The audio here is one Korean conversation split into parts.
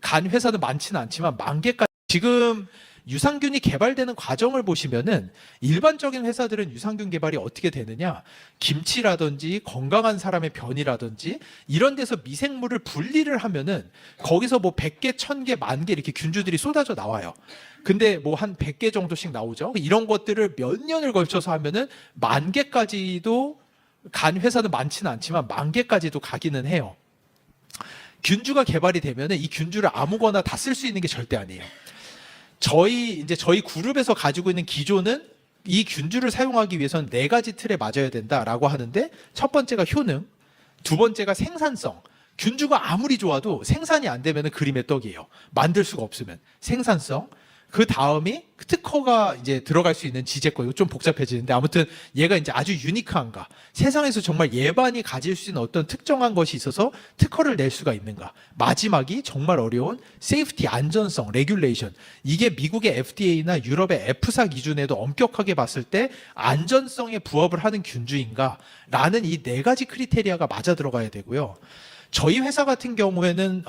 간 회사는 많지는 않지만 10,000개까지. 지금 유산균이 개발되는 과정을 보시면은 일반적인 회사들은 유산균 개발이 어떻게 되느냐, 김치라든지 건강한 사람의 변이라든지 이런 데서 미생물을 분리를 하면은 거기서 뭐 100개, 1000개, 10,000개 이렇게 균주들이 쏟아져 나와요. 근데 뭐 한 100개 정도씩 나오죠. 이런 것들을 몇 년을 걸쳐서 하면은 10,000개까지도 간 회사는 많지는 않지만 10,000개까지도 가기는 해요. 균주가 개발이 되면은 이 균주를 아무거나 다 쓸 수 있는 게 절대 아니에요. 저희 그룹에서 가지고 있는 기조는 이 균주를 사용하기 위해서는 4가지 틀에 맞아야 된다라고 하는데, 첫 번째가 효능, 두 번째가 생산성. 균주가 아무리 좋아도 생산이 안 되면 그림의 떡이에요. 만들 수가 없으면. 생산성. 그 다음이 특허가 이제 들어갈 수 있는 지재권. 이거 좀 복잡해지는데 아무튼 얘가 이제 아주 유니크한가. 세상에서 정말 예반이 가질 수 있는 어떤 특정한 것이 있어서 특허를 낼 수가 있는가. 마지막이 정말 어려운 세이프티, 안전성, 레귤레이션. 이게 미국의 FDA나 유럽의 F사 기준에도 엄격하게 봤을 때 안전성에 부합을 하는 균주인가 라는 이 4가지 크리테리아가 맞아 들어가야 되고요. 저희 회사 같은 경우에는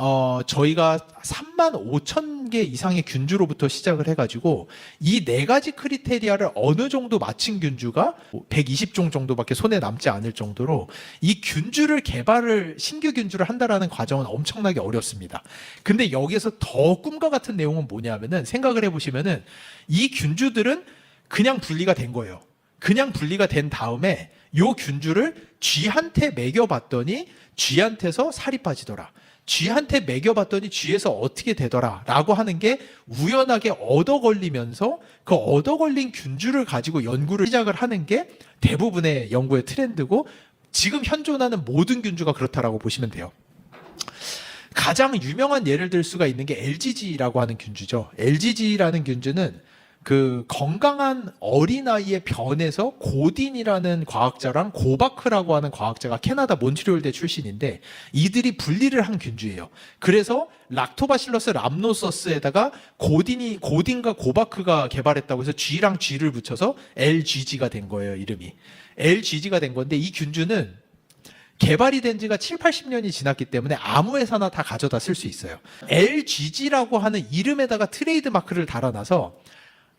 저희가 35,000개 이상의 균주로부터 시작을 해가지고 이 4가지 크리테리아를 어느 정도 맞춘 균주가 120종 정도밖에 손에 남지 않을 정도로 이 균주를 신규 균주를 한다라는 과정은 엄청나게 어렵습니다. 근데 여기에서 더 꿈과 같은 내용은 뭐냐면은, 생각을 해보시면은 이 균주들은 그냥 분리가 된 거예요. 그냥 분리가 된 다음에 요 균주를 쥐한테 먹여봤더니 쥐한테서 살이 빠지더라. 쥐한테 먹여봤더니 쥐에서 어떻게 되더라 라고 하는 게 우연하게 얻어 걸리면서 그 얻어 걸린 균주를 가지고 연구를 시작을 하는 게 대부분의 연구의 트렌드고, 지금 현존하는 모든 균주가 그렇다라고 보시면 돼요. 가장 유명한 예를 들 수가 있는 게 LGG라고 하는 균주죠. LGG라는 균주는 그 건강한 어린아이의 변에서 고딘이라는 과학자랑 고바크라고 하는 과학자가 캐나다 몬트리올대 출신인데 이들이 분리를 한 균주예요. 그래서 락토바실러스 람노서스에다가 고딘과 고바크가 개발했다고 해서 G랑 G를 붙여서 LGG가 된 거예요, 이름이. LGG가 된 건데 이 균주는 개발이 된 지가 7, 80년이 지났기 때문에 아무 회사나 다 가져다 쓸 수 있어요. LGG라고 하는 이름에다가 트레이드 마크를 달아놔서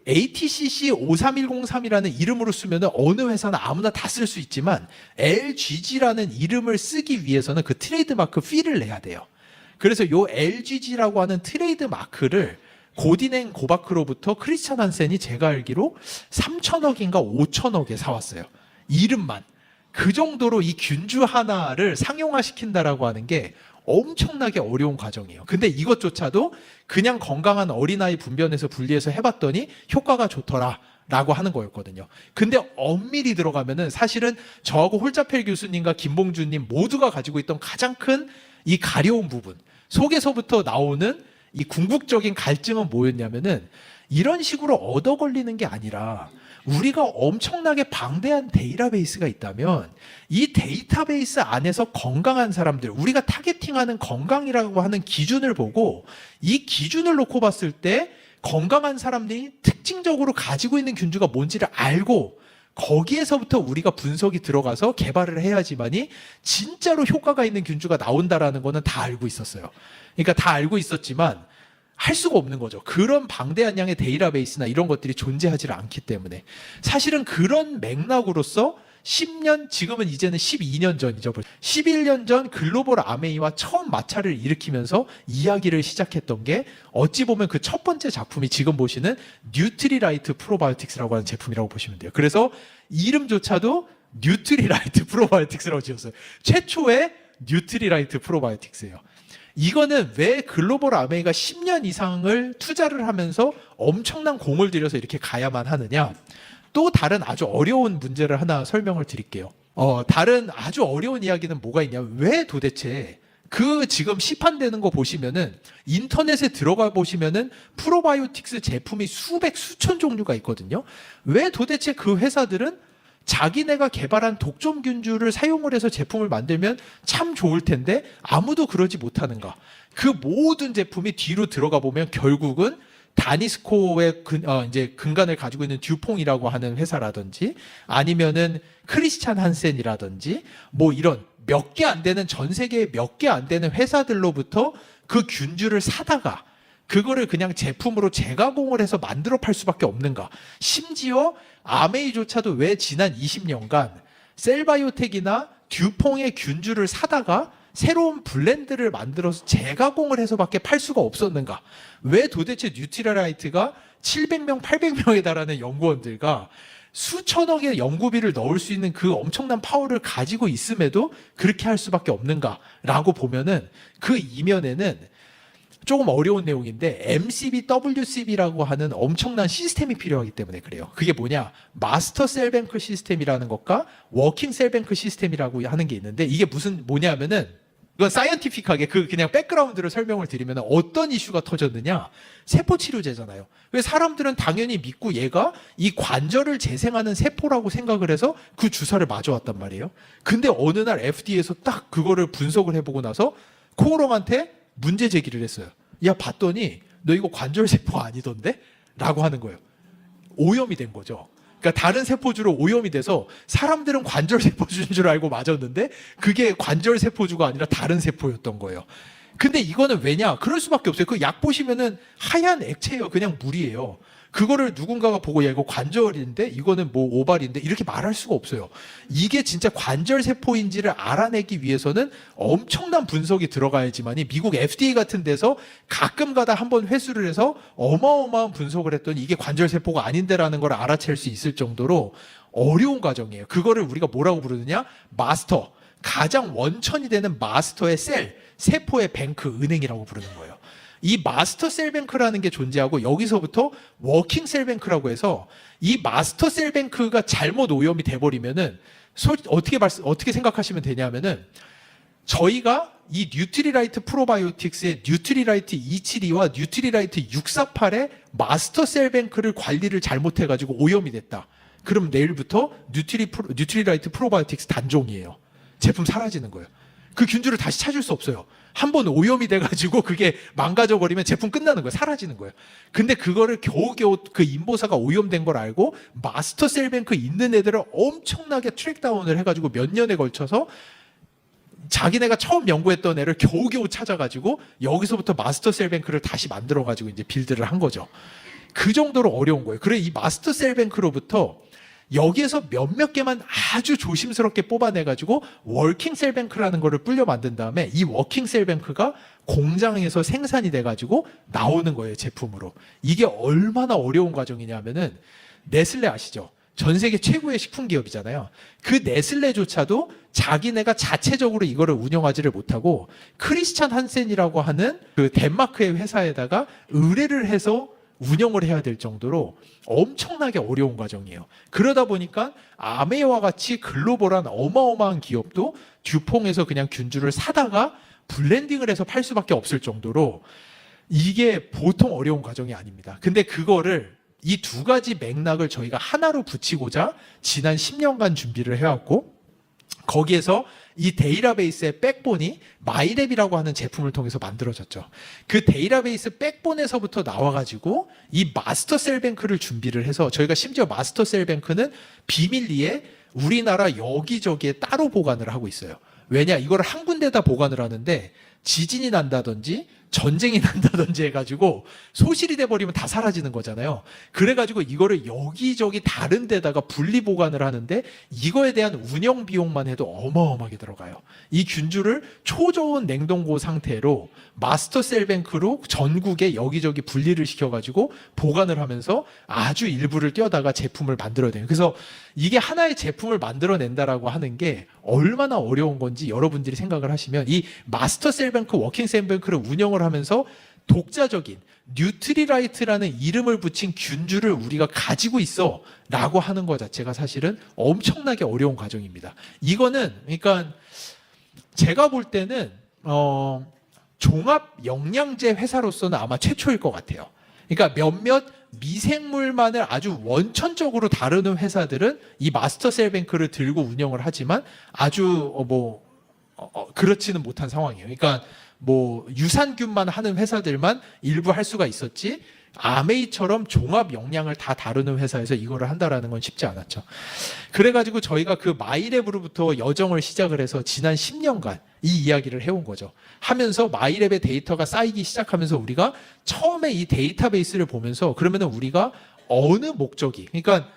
ATCC 53103이라는 이름으로 쓰면 어느 회사나 아무나 다 쓸 수 있지만 LGG라는 이름을 쓰기 위해서는 그 트레이드 마크 피를 내야 돼요. 그래서 요 LGG라고 하는 트레이드 마크를 고딘 고바크로부터 크리스찬 한센이 제가 알기로 3천억인가 5천억에 사왔어요. 이름만. 그 정도로 이 균주 하나를 상용화시킨다라고 하는 게 엄청나게 어려운 과정이에요. 근데 이것조차도 그냥 건강한 어린아이 분변에서 분리해서 해봤더니 효과가 좋더라 라고 하는 거였거든요. 근데 엄밀히 들어가면은 사실은 저하고 홀자펠 교수님과 김봉준님 모두가 가지고 있던 가장 큰 이 가려운 부분 속에서부터 나오는 이 궁극적인 갈증은 뭐였냐면은, 이런 식으로 얻어 걸리는 게 아니라 우리가 엄청나게 방대한 데이터베이스가 있다면 이 데이터베이스 안에서 건강한 사람들, 우리가 타겟팅하는 건강이라고 하는 기준을 보고 이 기준을 놓고 봤을 때 건강한 사람들이 특징적으로 가지고 있는 균주가 뭔지를 알고 거기에서부터 우리가 분석이 들어가서 개발을 해야지만이 진짜로 효과가 있는 균주가 나온다라는 거는 다 알고 있었어요. 그러니까 다 알고 있었지만 할 수가 없는 거죠. 그런 방대한 양의 데이터베이스나 이런 것들이 존재하지 않기 때문에. 사실은 그런 맥락으로서 10년, 지금은 이제는 12년 전이죠. 11년 전 글로벌 아메이와 처음 마찰을 일으키면서 이야기를 시작했던 게 어찌 보면 그 첫 번째 작품이 지금 보시는 뉴트리라이트 프로바이오틱스라고 하는 제품이라고 보시면 돼요. 그래서 이름조차도 뉴트리라이트 프로바이오틱스라고 지었어요. 최초의 뉴트리라이트 프로바이오틱스예요. 이거는 왜 글로벌 아메이가 10년 이상을 투자를 하면서 엄청난 공을 들여서 이렇게 가야만 하느냐? 또 다른 아주 어려운 문제를 하나 설명을 드릴게요. 다른 아주 어려운 이야기는 뭐가 있냐? 왜 도대체 그 지금 시판되는 거 보시면은 인터넷에 들어가 보시면은 프로바이오틱스 제품이 수백, 수천 종류가 있거든요. 왜 도대체 그 회사들은 자기네가 개발한 독점균주를 사용을 해서 제품을 만들면 참 좋을 텐데 아무도 그러지 못하는가? 그 모든 제품이 뒤로 들어가 보면 결국은 다니스코의 이제 근간을 가지고 있는 듀퐁이라고 하는 회사라든지 아니면은 크리스찬 한센이라든지 뭐 이런 몇 개 안 되는 전 세계에 몇 개 안 되는 회사들로부터 그 균주를 사다가 그거를 그냥 제품으로 재가공을 해서 만들어 팔 수밖에 없는가? 심지어 아메이조차도 왜 지난 20년간 셀바이오텍이나 듀퐁의 균주를 사다가 새로운 블렌드를 만들어서 재가공을 해서밖에 팔 수가 없었는가? 왜 도대체 뉴트리라이트가 700명, 800명에 달하는 연구원들과 수천억의 연구비를 넣을 수 있는 그 엄청난 파워를 가지고 있음에도 그렇게 할 수밖에 없는가라고 보면은 그 이면에는 조금 어려운 내용인데 MCB, WCB라고 하는 엄청난 시스템이 필요하기 때문에 그래요. 그게 뭐냐? 마스터 셀뱅크 시스템이라는 것과 워킹 셀뱅크 시스템이라고 하는 게 있는데 이게 뭐냐면은 이건 사이언티픽하게 그냥 백그라운드를 설명을 드리면 어떤 이슈가 터졌느냐? 세포 치료제잖아요. 왜 사람들은 당연히 믿고 얘가 이 관절을 재생하는 세포라고 생각을 해서 그 주사를 맞아왔단 말이에요. 근데 어느 날 FDA에서 딱 그거를 분석을 해보고 나서 코오롱한테 문제 제기를 했어요. 야, 봤더니 너 이거 관절 세포 아니던데? 라고 하는 거예요. 오염이 된 거죠. 그러니까 다른 세포주로 오염이 돼서 사람들은 관절 세포주인 줄 알고 맞았는데 그게 관절 세포주가 아니라 다른 세포였던 거예요. 근데 이거는 왜냐? 그럴 수밖에 없어요. 그 약 보시면은 하얀 액체예요. 그냥 물이에요. 그거를 누군가가 보고 야 이거 관절인데 이거는 뭐 오발인데 이렇게 말할 수가 없어요. 이게 진짜 관절 세포인지를 알아내기 위해서는 엄청난 분석이 들어가야지만이 미국 FDA 같은 데서 가끔 가다 한번 회수를 해서 어마어마한 분석을 했더니 이게 관절 세포가 아닌데라는 걸 알아챌 수 있을 정도로 어려운 과정이에요. 그거를 우리가 뭐라고 부르느냐? 마스터. 가장 원천이 되는 마스터의 셀, 세포의 뱅크, 은행이라고 부르는 거예요. 이 마스터 셀뱅크라는 게 존재하고 여기서부터 워킹 셀뱅크라고 해서 이 마스터 셀뱅크가 잘못 오염이 돼버리면은 어떻게 생각하시면 되냐면은 저희가 이 뉴트리라이트 프로바이오틱스의 뉴트리라이트 272와 뉴트리라이트 648의 마스터 셀뱅크를 관리를 잘못해가지고 오염이 됐다. 그럼 내일부터 뉴트리라이트 프로바이오틱스 단종이에요. 제품 사라지는 거예요. 그 균주를 다시 찾을 수 없어요. 한번 오염이 돼가지고 그게 망가져 버리면 제품 끝나는 거예요. 사라지는 거예요. 근데 그거를 겨우겨우 그 인보사가 오염된 걸 알고 마스터 셀뱅크 있는 애들을 엄청나게 트랙다운을 해가지고 몇 년에 걸쳐서 자기네가 처음 연구했던 애를 겨우겨우 찾아가지고 여기서부터 마스터 셀뱅크를 다시 만들어가지고 이제 빌드를 한 거죠. 그 정도로 어려운 거예요. 그래 이 마스터 셀뱅크로부터 여기에서 몇몇 개만 아주 조심스럽게 뽑아내가지고 워킹 셀뱅크라는 거를 불려 만든 다음에 이 워킹 셀뱅크가 공장에서 생산이 돼가지고 나오는 거예요, 제품으로. 이게 얼마나 어려운 과정이냐면은 네슬레 아시죠? 전 세계 최고의 식품 기업이잖아요. 그 네슬레조차도 자기네가 자체적으로 이거를 운영하지를 못하고 크리스찬 한센이라고 하는 그 덴마크의 회사에다가 의뢰를 해서 운영을 해야 될 정도로 엄청나게 어려운 과정이에요. 그러다 보니까 아메와 같이 글로벌한 어마어마한 기업도 듀퐁에서 그냥 균주를 사다가 블렌딩을 해서 팔 수밖에 없을 정도로 이게 보통 어려운 과정이 아닙니다. 근데 그거를 이 두 가지 맥락을 저희가 하나로 붙이고자 지난 10년간 준비를 해왔고 거기에서 이 데이터베이스의 백본이 마이랩이라고 하는 제품을 통해서 만들어졌죠. 그 데이터베이스 백본에서부터 나와가지고 이 마스터 셀뱅크를 준비를 해서 저희가 심지어 마스터 셀뱅크는 비밀리에 우리나라 여기저기에 따로 보관을 하고 있어요. 왜냐? 이걸 한 군데다 보관을 하는데 지진이 난다든지 전쟁이 난다든지 해가지고 소실이 돼버리면 다 사라지는 거잖아요. 그래가지고 이거를 여기저기 다른 데다가 분리 보관을 하는데 이거에 대한 운영 비용만 해도 어마어마하게 들어가요. 이 균주를 초저온 냉동고 상태로 마스터 셀뱅크로 전국에 여기저기 분리를 시켜가지고 보관을 하면서 아주 일부를 떼어다가 제품을 만들어야 돼요. 그래서 이게 하나의 제품을 만들어낸다라고 하는 게 얼마나 어려운 건지 여러분들이 생각을 하시면 이 마스터 셀뱅크, 워킹 셀뱅크를 운영을 하면서 독자적인 뉴트리라이트라는 이름을 붙인 균주를 우리가 가지고 있어 라고 하는 것 자체가 사실은 엄청나게 어려운 과정입니다. 이거는 그러니까 제가 볼 때는 종합 영양제 회사로서는 아마 최초일 것 같아요. 그러니까 몇몇 미생물만을 아주 원천적으로 다루는 회사들은 이 마스터 셀뱅크를 들고 운영을 하지만 아주 그렇지는 못한 상황이에요. 그러니까 뭐 유산균만 하는 회사들만 일부 할 수가 있었지 아메이처럼 종합 영양을 다 다루는 회사에서 이거를 한다라는 건 쉽지 않았죠. 그래가지고 저희가 그 마이랩으로부터 여정을 시작을 해서 지난 10년간 이 이야기를 해온 거죠. 하면서 마이랩의 데이터가 쌓이기 시작하면서 우리가 처음에 이 데이터베이스를 보면서 그러면은 우리가 어느 목적이, 그러니까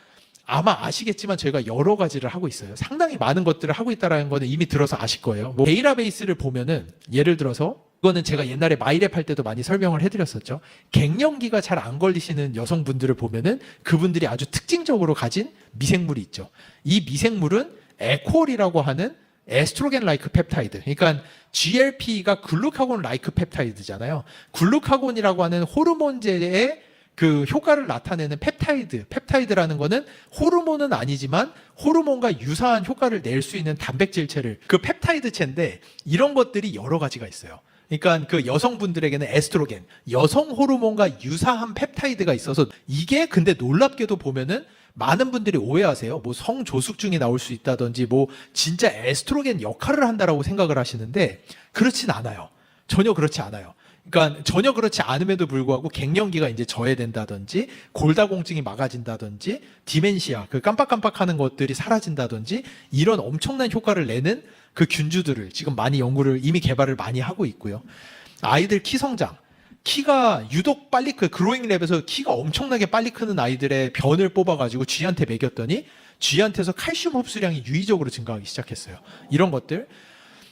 아마 아시겠지만 저희가 여러 가지를 하고 있어요. 상당히 많은 것들을 하고 있다는 거는 이미 들어서 아실 거예요. 뭐 데이터베이스를 보면은 예를 들어서 이거는 제가 옛날에 마이랩 할 때도 많이 설명을 해드렸었죠. 갱년기가 잘 안 걸리시는 여성분들을 보면은 그분들이 아주 특징적으로 가진 미생물이 있죠. 이 미생물은 에콜이라고 하는 에스트로겐 라이크 펩타이드. 그러니까 GLP가 글루카곤 라이크 펩타이드잖아요. 글루카곤이라고 하는 호르몬제의 그 효과를 나타내는 펩타이드라는 거는 호르몬은 아니지만 호르몬과 유사한 효과를 낼 수 있는 단백질체를, 그 펩타이드체인데 이런 것들이 여러 가지가 있어요. 그러니까 그 여성분들에게는 에스트로겐, 여성 호르몬과 유사한 펩타이드가 있어서 이게 근데 놀랍게도 보면은 많은 분들이 오해하세요. 뭐 성조숙증이 나올 수 있다든지 뭐 진짜 에스트로겐 역할을 한다라고 생각을 하시는데 그렇진 않아요. 전혀 그렇지 않아요. 그러니까 전혀 그렇지 않음에도 불구하고 갱년기가 이제 저해된다든지 골다공증이 막아진다든지 디멘시아, 그 깜빡깜빡하는 것들이 사라진다든지 이런 엄청난 효과를 내는 그 균주들을 지금 많이 연구를 이미 개발을 많이 하고 있고요. 아이들 키 성장, 키가 유독 빨리 그로잉 랩에서 키가 엄청나게 빨리 크는 아이들의 변을 뽑아가지고 쥐한테 먹였더니 쥐한테서 칼슘 흡수량이 유의적으로 증가하기 시작했어요. 이런 것들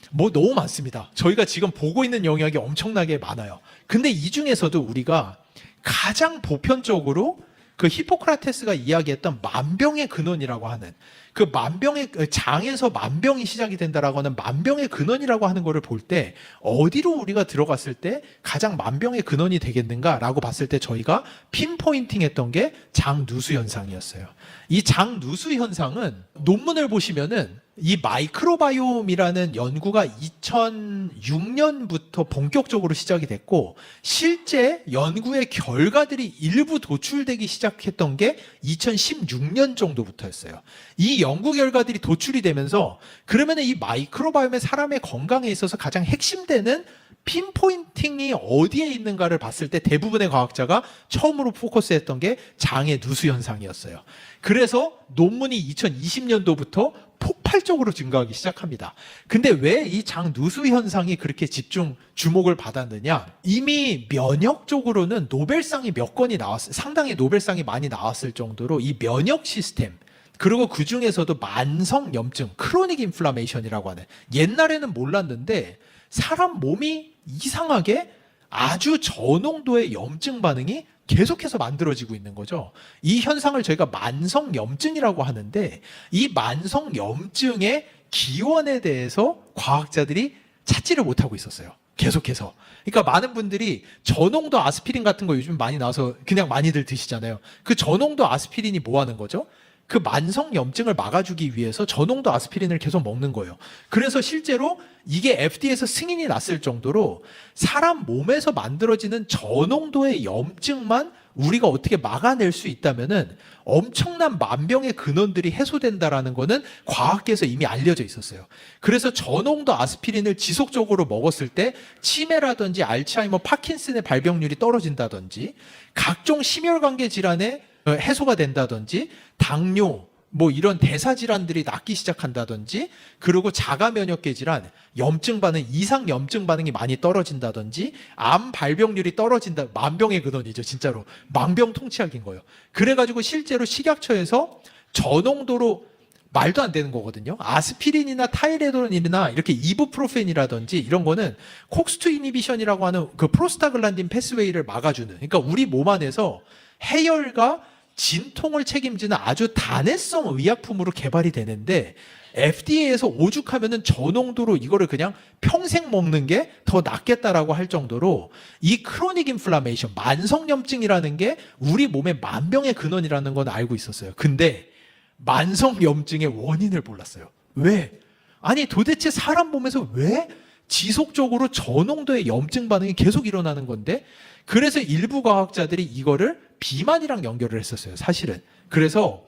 뭐 너무 많습니다. 저희가 지금 보고 있는 영역이 엄청나게 많아요. 근데 이 중에서도 우리가 가장 보편적으로 그 히포크라테스가 이야기했던 만병의 근원이라고 하는 그 만병의 장에서 만병이 시작이 된다라고 하는 만병의 근원이라고 하는 거를 볼 때 어디로 우리가 들어갔을 때 가장 만병의 근원이 되겠는가라고 봤을 때 저희가 핀포인팅했던 게 장누수 현상이었어요. 이 장누수 현상은 논문을 보시면은 이 마이크로바이옴이라는 연구가 2006년부터 본격적으로 시작이 됐고 실제 연구의 결과들이 일부 도출되기 시작했던 게 2016년 정도부터였어요. 이 연구 결과들이 도출이 되면서 그러면 이 마이크로바이옴의 사람의 건강에 있어서 가장 핵심되는 핀포인팅이 어디에 있는가를 봤을 때 대부분의 과학자가 처음으로 포커스했던 게 장의 누수 현상이었어요. 그래서 논문이 2020년도부터 폭발적으로 증가하기 시작합니다. 근데 왜 이 장 누수 현상이 그렇게 주목을 받았느냐? 이미 면역적으로는 노벨상이 몇 건이 나왔어요. 상당히 노벨상이 많이 나왔을 정도로 이 면역 시스템, 그리고 그 중에서도 만성 염증, 크로닉 인플라메이션이라고 하는, 옛날에는 몰랐는데 사람 몸이 이상하게 아주 저농도의 염증 반응이 계속해서 만들어지고 있는 거죠. 이 현상을 저희가 만성염증이라고 하는데 이 만성염증의 기원에 대해서 과학자들이 찾지를 못하고 있었어요. 계속해서. 그러니까 많은 분들이 저농도 아스피린 같은 거 요즘 많이 나와서 그냥 많이들 드시잖아요. 그 저농도 아스피린이 뭐 하는 거죠? 그 만성염증을 막아주기 위해서 저농도 아스피린을 계속 먹는 거예요. 그래서 실제로 이게 FDA에서 승인이 났을 정도로 사람 몸에서 만들어지는 저농도의 염증만 우리가 어떻게 막아낼 수 있다면은 엄청난 만병의 근원들이 해소된다라는 거는 과학계에서 이미 알려져 있었어요. 그래서 저농도 아스피린을 지속적으로 먹었을 때 치매라든지 알츠하이머, 파킨슨의 발병률이 떨어진다든지 각종 심혈관계 질환의 해소가 된다든지 당뇨, 뭐 이런 대사 질환들이 낫기 시작한다든지 그리고 자가 면역계 질환, 염증 반응, 이상 염증 반응이 많이 떨어진다든지 암 발병률이 떨어진다. 만병의 근원이죠. 진짜로 만병통치약인 거예요. 그래가지고 실제로 식약처에서 저농도로 말도 안 되는 거거든요. 아스피린이나 타이레돌린이나 이렇게 이부프로펜이라든지 이런 거는 콕스2 이니비션이라고 하는 그 프로스타글란딘 패스웨이를 막아주는, 그러니까 우리 몸 안에서 해열과 진통을 책임지는 아주 단해성 의약품으로 개발이 되는데 FDA에서 오죽하면은 저농도로 이거를 그냥 평생 먹는 게 더 낫겠다라고 할 정도로 이 크로닉 인플라메이션, 만성염증이라는 게 우리 몸의 만병의 근원이라는 건 알고 있었어요. 근데 만성염증의 원인을 몰랐어요. 왜? 아니 도대체 사람 몸에서 왜 지속적으로 저농도의 염증 반응이 계속 일어나는 건데, 그래서 일부 과학자들이 이거를 비만이랑 연결을 했었어요, 사실은. 그래서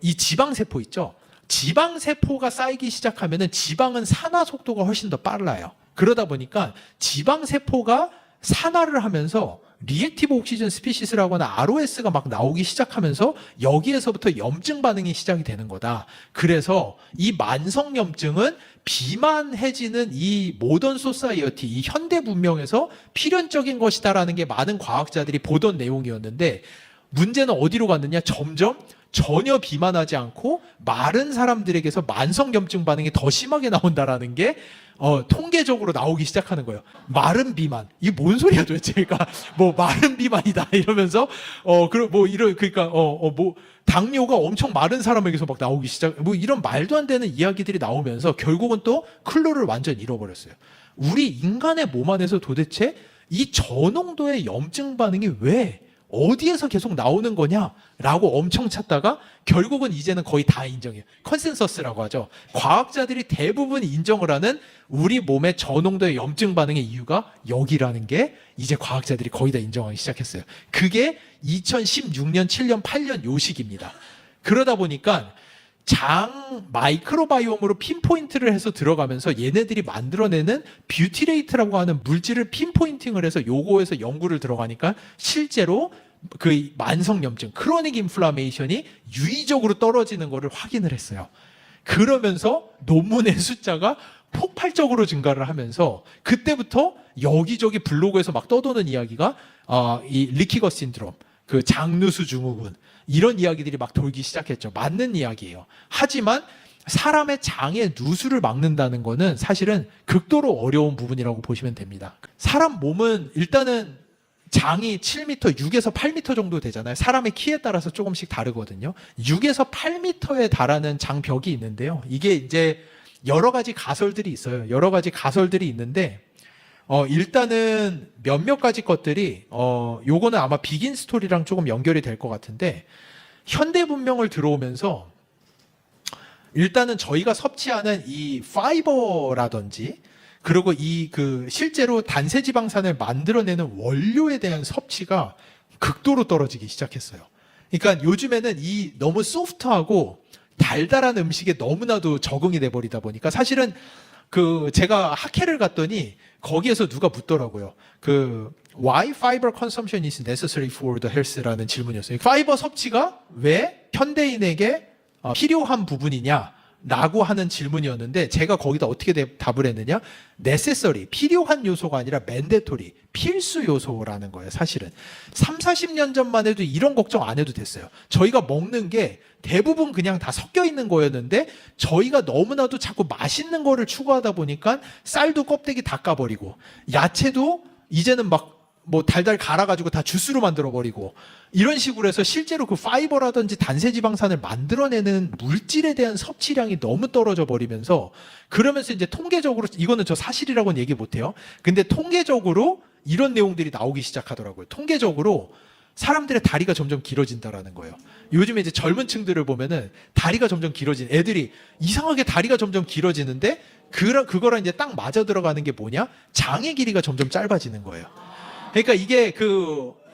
이 지방세포 있죠? 지방세포가 쌓이기 시작하면은 지방은 산화 속도가 훨씬 더 빨라요. 그러다 보니까 지방세포가 산화를 하면서 리액티브 옥시전 스피시스라고 하는 ROS가 막 나오기 시작하면서 여기에서부터 염증 반응이 시작이 되는 거다. 그래서 이 만성염증은 비만해지는 이 모던 소사이어티, 이 현대 문명에서 필연적인 것이다라는 게 많은 과학자들이 보던 내용이었는데 문제는 어디로 갔느냐? 점점 전혀 비만하지 않고 마른 사람들에게서 만성염증 반응이 더 심하게 나온다라는 게 통계적으로 나오기 시작하는 거예요. 마른 비만. 이게 뭔 소리야 도대체? 그러니까 뭐 마른 비만이다 이러면서 그러니까 뭐 당뇨가 엄청 마른 사람에게서 막 나오기 시작. 뭐 이런 말도 안 되는 이야기들이 나오면서 결국은 또 클로를 완전 잃어버렸어요. 우리 인간의 몸 안에서 도대체 이 저농도의 염증 반응이 왜 어디에서 계속 나오는 거냐라고 엄청 찾다가 결국은 이제는 거의 다 인정해요. 컨센서스라고 하죠. 과학자들이 대부분 인정을 하는 우리 몸의 저농도의 염증 반응의 이유가 여기라는 게 이제 과학자들이 거의 다 인정하기 시작했어요. 그게 2016년, 7년, 8년 요 시기입니다. 그러다 보니까 장 마이크로바이옴으로 핀포인트를 해서 들어가면서 얘네들이 만들어내는 뷰티레이트라고 하는 물질을 핀포인팅을 해서 요거에서 연구를 들어가니까 실제로 그 만성염증, 크로닉 인플라메이션이 유의적으로 떨어지는 것을 확인을 했어요. 그러면서 논문의 숫자가 폭발적으로 증가를 하면서 그때부터 여기저기 블로그에서 막 떠도는 이야기가 이 리키거 신드롬, 그 장누수 증후군 이런 이야기들이 막 돌기 시작했죠. 맞는 이야기예요. 하지만 사람의 장의 누수를 막는다는 거는 사실은 극도로 어려운 부분이라고 보시면 됩니다. 사람 몸은 일단은 장이 7m, 6에서 8m 정도 되잖아요. 사람의 키에 따라서 조금씩 다르거든요. 6에서 8m에 달하는 장벽이 있는데요. 이게 이제 여러 가지 가설들이 있어요. 여러 가지 가설들이 있는데 일단은 몇몇 가지 것들이 요거는 아마 비긴 스토리랑 조금 연결이 될 것 같은데 현대 문명을 들어오면서 일단은 저희가 섭취하는 이 파이버라든지 그리고 실제로 단세지방산을 만들어내는 원료에 대한 섭취가 극도로 떨어지기 시작했어요. 그러니까 요즘에는 이 너무 소프트하고 달달한 음식에 너무나도 적응이 돼 버리다 보니까 사실은 제가 학회를 갔더니 거기에서 누가 묻더라고요. Why fiber consumption is necessary for the health라는 질문이었어요. 파이버 섭취가 왜 현대인에게 필요한 부분이냐? 라고 하는 질문이었는데 제가 거기다 어떻게 답을 했느냐? necessary, 필요한 요소가 아니라 mandatory, 필수 요소라는 거예요. 사실은 30-40년 전만 해도 이런 걱정 안 해도 됐어요. 저희가 먹는 게 대부분 그냥 다 섞여 있는 거였는데 저희가 너무나도 자꾸 맛있는 거를 추구하다 보니까 쌀도 껍데기 다 까버리고 야채도 이제는 막 뭐 달달 갈아가지고 다 주스로 만들어버리고 이런 식으로 해서 실제로 그 파이버라든지 단세지방산을 만들어내는 물질에 대한 섭취량이 너무 떨어져 버리면서 그러면서 이제 통계적으로 이거는 저 사실이라고는 얘기 못해요. 근데 통계적으로 이런 내용들이 나오기 시작하더라고요. 통계적으로 사람들의 다리가 점점 길어진다라는 거예요. 요즘에 이제 젊은 층들을 보면은 다리가 점점 길어진 애들이 이상하게 다리가 점점 길어지는데 그거랑 이제 딱 맞아 들어가는 게 뭐냐? 장의 길이가 점점 짧아지는 거예요. 그러니까 이게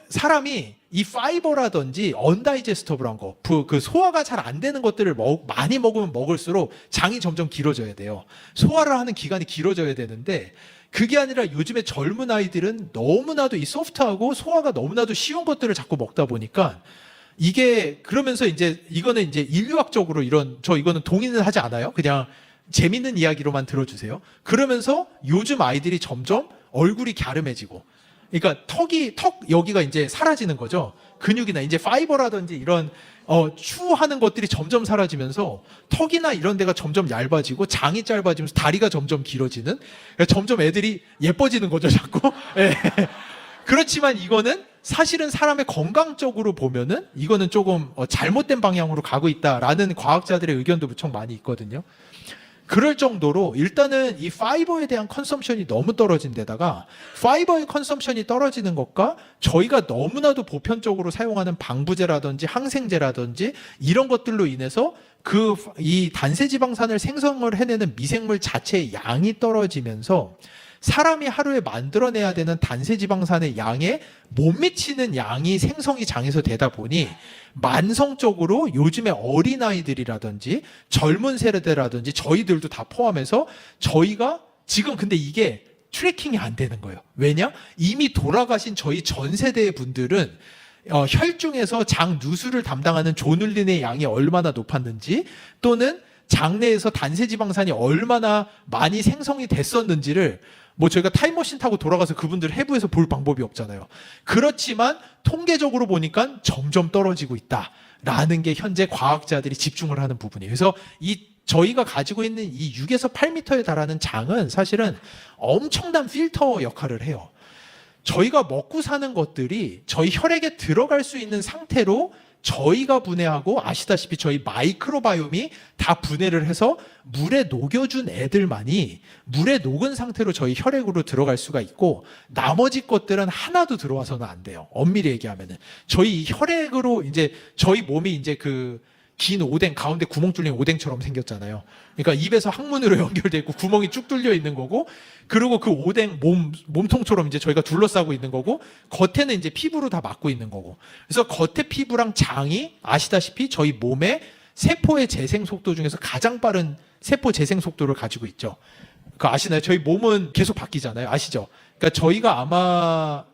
사람이 이 파이버라든지 언다이제스터블한 거, 소화가 잘 안 되는 것들을 많이 먹으면 먹을수록 장이 점점 길어져야 돼요. 소화를 하는 기간이 길어져야 되는데 그게 아니라 요즘에 젊은 아이들은 너무나도 이 소프트하고 소화가 너무나도 쉬운 것들을 자꾸 먹다 보니까 이게 그러면서 이거는 이제 인류학적으로 이거는 동의는 하지 않아요. 그냥 재밌는 이야기로만 들어주세요. 그러면서 요즘 아이들이 점점 얼굴이 갸름해지고 그러니까 턱 여기가 이제 사라지는 거죠. 근육이나 이제 파이버라든지 이런 추하는 것들이 점점 사라지면서 턱이나 이런 데가 점점 얇아지고 장이 짧아지면서 다리가 점점 길어지는 그러니까 점점 애들이 예뻐지는 거죠, 자꾸. 예. 그렇지만 이거는 사실은 사람의 건강적으로 보면은 이거는 조금 잘못된 방향으로 가고 있다라는 과학자들의 의견도 무척 많이 있거든요. 그럴 정도로 일단은 이 파이버에 대한 컨섬션이 너무 떨어진 데다가 파이버의 컨섬션이 떨어지는 것과 저희가 너무나도 보편적으로 사용하는 방부제라든지 항생제라든지 이런 것들로 인해서 이 단세지방산을 생성을 해내는 미생물 자체의 양이 떨어지면서 사람이 하루에 만들어내야 되는 단세지방산의 양에 못 미치는 양이 생성이 장에서 되다 보니 만성적으로 요즘에 어린아이들이라든지 젊은 세대라든지 저희들도 다 포함해서 저희가 지금 근데 이게 트래킹이 안 되는 거예요. 왜냐? 이미 돌아가신 저희 전 세대의 분들은 혈중에서 장 누수를 담당하는 조눌린의 양이 얼마나 높았는지 또는 장내에서 단세지방산이 얼마나 많이 생성이 됐었는지를 뭐 저희가 타임머신 타고 돌아가서 그분들 해부해서 볼 방법이 없잖아요. 그렇지만 통계적으로 보니까 점점 떨어지고 있다라는 게 현재 과학자들이 집중을 하는 부분이에요. 그래서 저희가 가지고 있는 이 6에서 8m에 달하는 장은 사실은 엄청난 필터 역할을 해요. 저희가 먹고 사는 것들이 저희 혈액에 들어갈 수 있는 상태로 저희가 분해하고, 아시다시피 저희 마이크로바이옴이 다 분해를 해서 물에 녹여준 애들만이 물에 녹은 상태로 저희 혈액으로 들어갈 수가 있고, 나머지 것들은 하나도 들어와서는 안 돼요. 엄밀히 얘기하면은 저희 혈액으로 이제 저희 몸이 이제 그 긴 오뎅, 가운데 구멍 뚫린 오뎅처럼 생겼잖아요. 그러니까 입에서 항문으로 연결돼 있고 구멍이 쭉 뚫려 있는 거고, 그리고 그 오뎅 몸통처럼 이제 저희가 둘러싸고 있는 거고, 겉에는 이제 피부로 다 막고 있는 거고. 그래서 겉에 피부랑 장이 아시다시피 저희 몸의 세포의 재생 속도 중에서 가장 빠른 세포 재생 속도를 가지고 있죠. 그거 아시나요? 저희 몸은 계속 바뀌잖아요. 아시죠? 그러니까 저희가 아마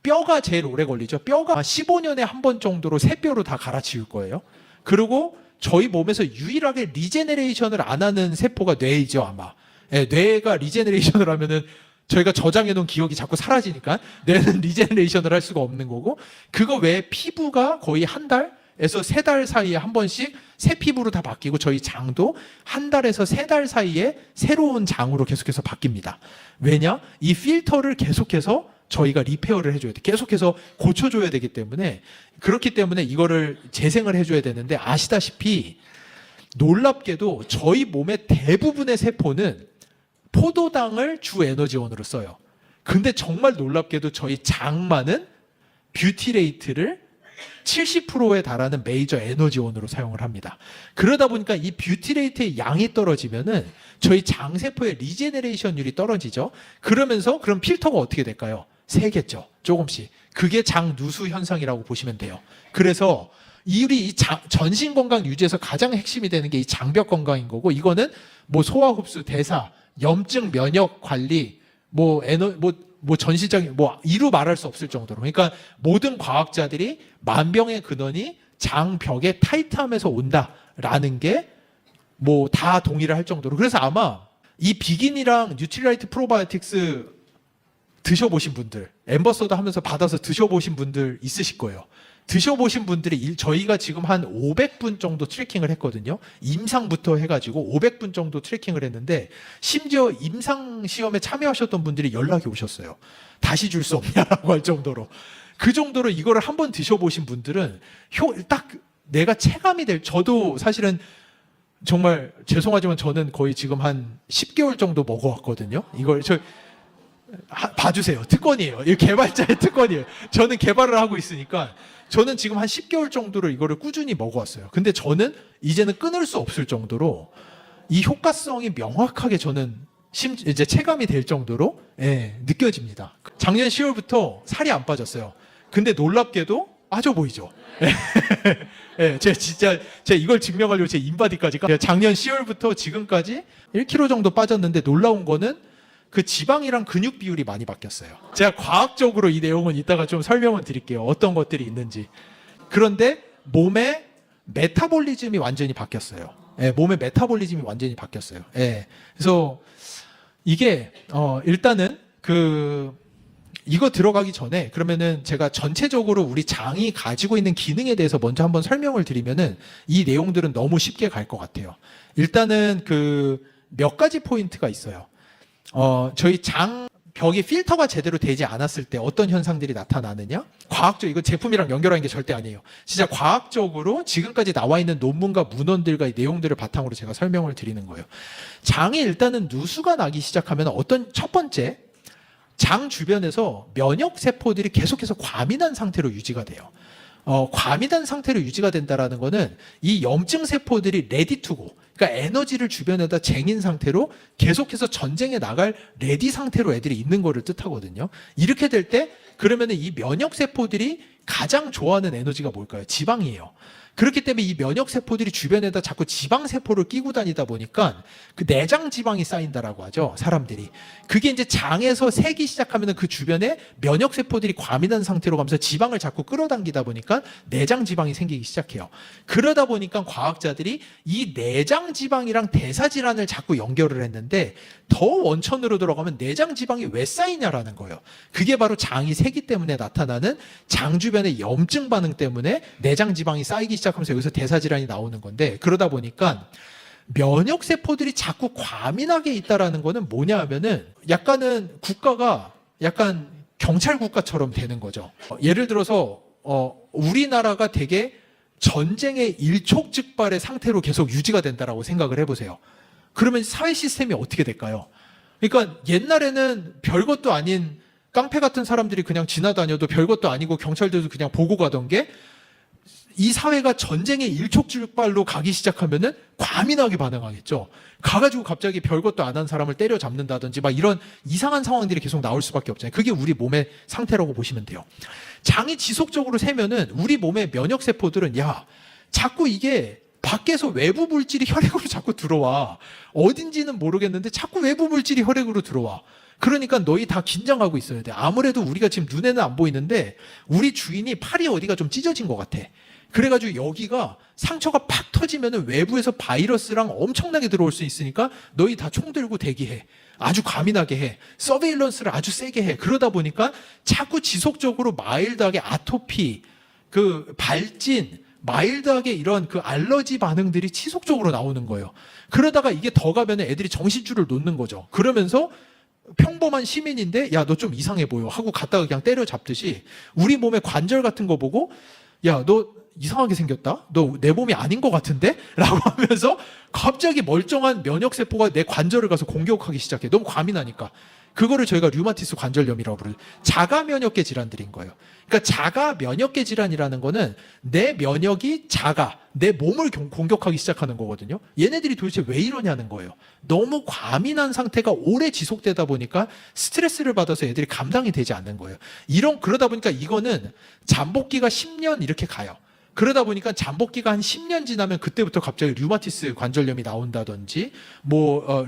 뼈가 제일 오래 걸리죠. 뼈가 15년에 한 번 정도로 새 뼈로 다 갈아치울 거예요. 그리고 저희 몸에서 유일하게 리제네레이션을 안 하는 세포가 뇌이죠, 아마. 예, 뇌가 리제네레이션을 하면은 저희가 저장해 놓은 기억이 자꾸 사라지니까 뇌는 리제네레이션을 할 수가 없는 거고, 그거 외에 피부가 거의 한 달에서 세 달 사이에 한 번씩 새 피부로 다 바뀌고, 저희 장도 한 달에서 세 달 사이에 새로운 장으로 계속해서 바뀝니다. 왜냐? 이 필터를 계속해서 저희가 리페어를 해줘야 돼. 계속해서 고쳐줘야 되기 때문에, 그렇기 때문에 이거를 재생을 해줘야 되는데, 아시다시피 놀랍게도 저희 몸의 대부분의 세포는 포도당을 주 에너지원으로 써요. 근데 정말 놀랍게도 저희 장만은 뷰티레이트를 70%에 달하는 메이저 에너지원으로 사용을 합니다. 그러다 보니까 이 뷰티레이트의 양이 떨어지면은 저희 장세포의 리제네레이션율이 떨어지죠. 그러면서 그럼 필터가 어떻게 될까요? 새겠죠. 조금씩. 그게 장 누수 현상이라고 보시면 돼요. 그래서 우리 이 전신 건강 유지에서 가장 핵심이 되는 게 이 장벽 건강인 거고, 이거는 뭐 소화 흡수, 대사, 염증, 면역 관리, 뭐 전시적인 이루 말할 수 없을 정도로. 그러니까 모든 과학자들이 만병의 근원이 장벽의 타이트함에서 온다라는 게 뭐 다 동의를 할 정도로. 그래서 아마 이 비긴이랑 뉴트리라이트 프로바이오틱스 드셔보신 분들, 엠버서더 하면서 받아서 드셔보신 분들 있으실 거예요. 드셔보신 분들이 저희가 지금 한 500분 정도 트래킹을 했거든요. 임상부터 해가지고 500분 정도 트래킹을 했는데, 심지어 임상 시험에 참여하셨던 분들이 연락이 오셨어요. 다시 줄 수 없냐라고 할 정도로. 그 정도로 이거를 한번 드셔보신 분들은 딱 내가 체감이 저도 사실은 정말 죄송하지만 저는 거의 지금 한 10개월 정도 먹어왔거든요. 이걸 봐주세요. 특권이에요. 이 개발자의 특권이에요. 저는 개발을 하고 있으니까 저는 지금 한 10개월 정도를 이거를 꾸준히 먹어왔어요. 근데 저는 이제는 끊을 수 없을 정도로 이 효과성이 명확하게 저는 이제 체감이 될 정도로 느껴집니다. 작년 10월부터 살이 안 빠졌어요. 근데 놀랍게도 빠져 보이죠. 제가 이걸 증명하려고 제 인바디까지 작년 10월부터 지금까지 1kg 정도 빠졌는데, 놀라운 거는 그 지방이랑 근육 비율이 많이 바뀌었어요. 제가 과학적으로 이 내용은 이따가 좀 설명을 드릴게요. 어떤 것들이 있는지. 그런데 몸의 메타볼리즘이 완전히 바뀌었어요. 몸의 메타볼리즘이 완전히 바뀌었어요. 그래서 이게 일단은 이거 들어가기 전에 그러면은 제가 전체적으로 우리 장이 가지고 있는 기능에 대해서 먼저 한번 설명을 드리면은 이 내용들은 너무 쉽게 갈 것 같아요. 일단은 몇 가지 포인트가 있어요. 저희 장벽이 필터가 제대로 되지 않았을 때 어떤 현상들이 나타나느냐? 이거 제품이랑 연결하는 게 절대 아니에요. 진짜 과학적으로 지금까지 나와 있는 논문과 문헌들과 이 내용들을 바탕으로 제가 설명을 드리는 거예요. 장이 일단은 누수가 나기 시작하면 첫 번째, 장 주변에서 면역 세포들이 계속해서 과민한 상태로 유지가 돼요. 과민한 상태로 유지가 된다라는 거는 이 염증 세포들이 레디 투고, 그러니까 에너지를 주변에다 쟁인 상태로 계속해서 전쟁에 나갈 레디 상태로 애들이 있는 거를 뜻하거든요. 이렇게 될 때 그러면은 이 면역 세포들이 가장 좋아하는 에너지가 뭘까요? 지방이에요. 그렇기 때문에 이 면역세포들이 주변에다 자꾸 지방세포를 끼고 다니다 보니까 그 내장 지방이 쌓인다라고 하죠, 사람들이. 그게 이제 장에서 새기 시작하면 그 주변에 면역세포들이 과민한 상태로 가면서 지방을 자꾸 끌어당기다 보니까 내장 지방이 생기기 시작해요. 그러다 보니까 과학자들이 이 내장 지방이랑 대사질환을 자꾸 연결을 했는데 더 원천으로 들어가면 내장 지방이 왜 쌓이냐라는 거예요. 그게 바로 장이 새기 때문에 나타나는 장 주변의 염증 반응 때문에 내장 지방이 쌓이기 시작하면서 여기서 대사질환이 나오는 건데, 그러다 보니까 면역세포들이 자꾸 과민하게 있다라는 거는 뭐냐 하면은 약간은 국가가 약간 경찰 국가처럼 되는 거죠. 예를 들어서 우리나라가 되게 전쟁의 일촉즉발의 상태로 계속 유지가 된다라고 생각을 해보세요. 그러면 사회 시스템이 어떻게 될까요? 그러니까 옛날에는 별것도 아닌 깡패 같은 사람들이 그냥 지나다녀도 별것도 아니고 경찰들도 그냥 보고 가던 게 이 사회가 전쟁의 일촉즉발로 가기 시작하면은 과민하게 반응하겠죠. 가가지고 갑자기 별것도 안 한 사람을 때려잡는다든지 막 이런 이상한 상황들이 계속 나올 수밖에 없잖아요. 그게 우리 몸의 상태라고 보시면 돼요. 장이 지속적으로 새면은 우리 몸의 면역세포들은 자꾸 이게 밖에서 외부 물질이 혈액으로 자꾸 들어와. 어딘지는 모르겠는데 자꾸 외부 물질이 혈액으로 들어와. 그러니까 너희 다 긴장하고 있어야 돼. 아무래도 우리가 지금 눈에는 안 보이는데 우리 주인이 팔이 어디가 좀 찢어진 것 같아. 그래가지고 여기가 상처가 팍 터지면은 외부에서 바이러스랑 엄청나게 들어올 수 있으니까 너희 다 총 들고 대기해. 아주 과민하게 해. 서베일런스를 아주 세게 해. 그러다 보니까 자꾸 지속적으로 마일드하게 아토피, 그 발진, 마일드하게 이런 그 알러지 반응들이 지속적으로 나오는 거예요. 그러다가 이게 더 가면 애들이 정신줄을 놓는 거죠. 그러면서 평범한 시민인데 너 좀 이상해 보여 하고 갔다가 그냥 때려잡듯이 우리 몸의 관절 같은 거 보고 너 이상하게 생겼다? 너 내 몸이 아닌 것 같은데? 라고 하면서 갑자기 멀쩡한 면역세포가 내 관절을 가서 공격하기 시작해. 너무 과민하니까. 그거를 저희가 류마티스 관절염이라고 부르죠. 자가 면역계 질환들인 거예요. 그러니까 자가 면역계 질환이라는 거는 내 면역이 내 몸을 공격하기 시작하는 거거든요. 얘네들이 도대체 왜 이러냐는 거예요. 너무 과민한 상태가 오래 지속되다 보니까 스트레스를 받아서 애들이 감당이 되지 않는 거예요. 그러다 보니까 이거는 잠복기가 10년 이렇게 가요. 그러다 보니까 잠복기가 한 10년 지나면 그때부터 갑자기 류마티스 관절염이 나온다든지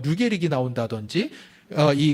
류게릭이 나온다든지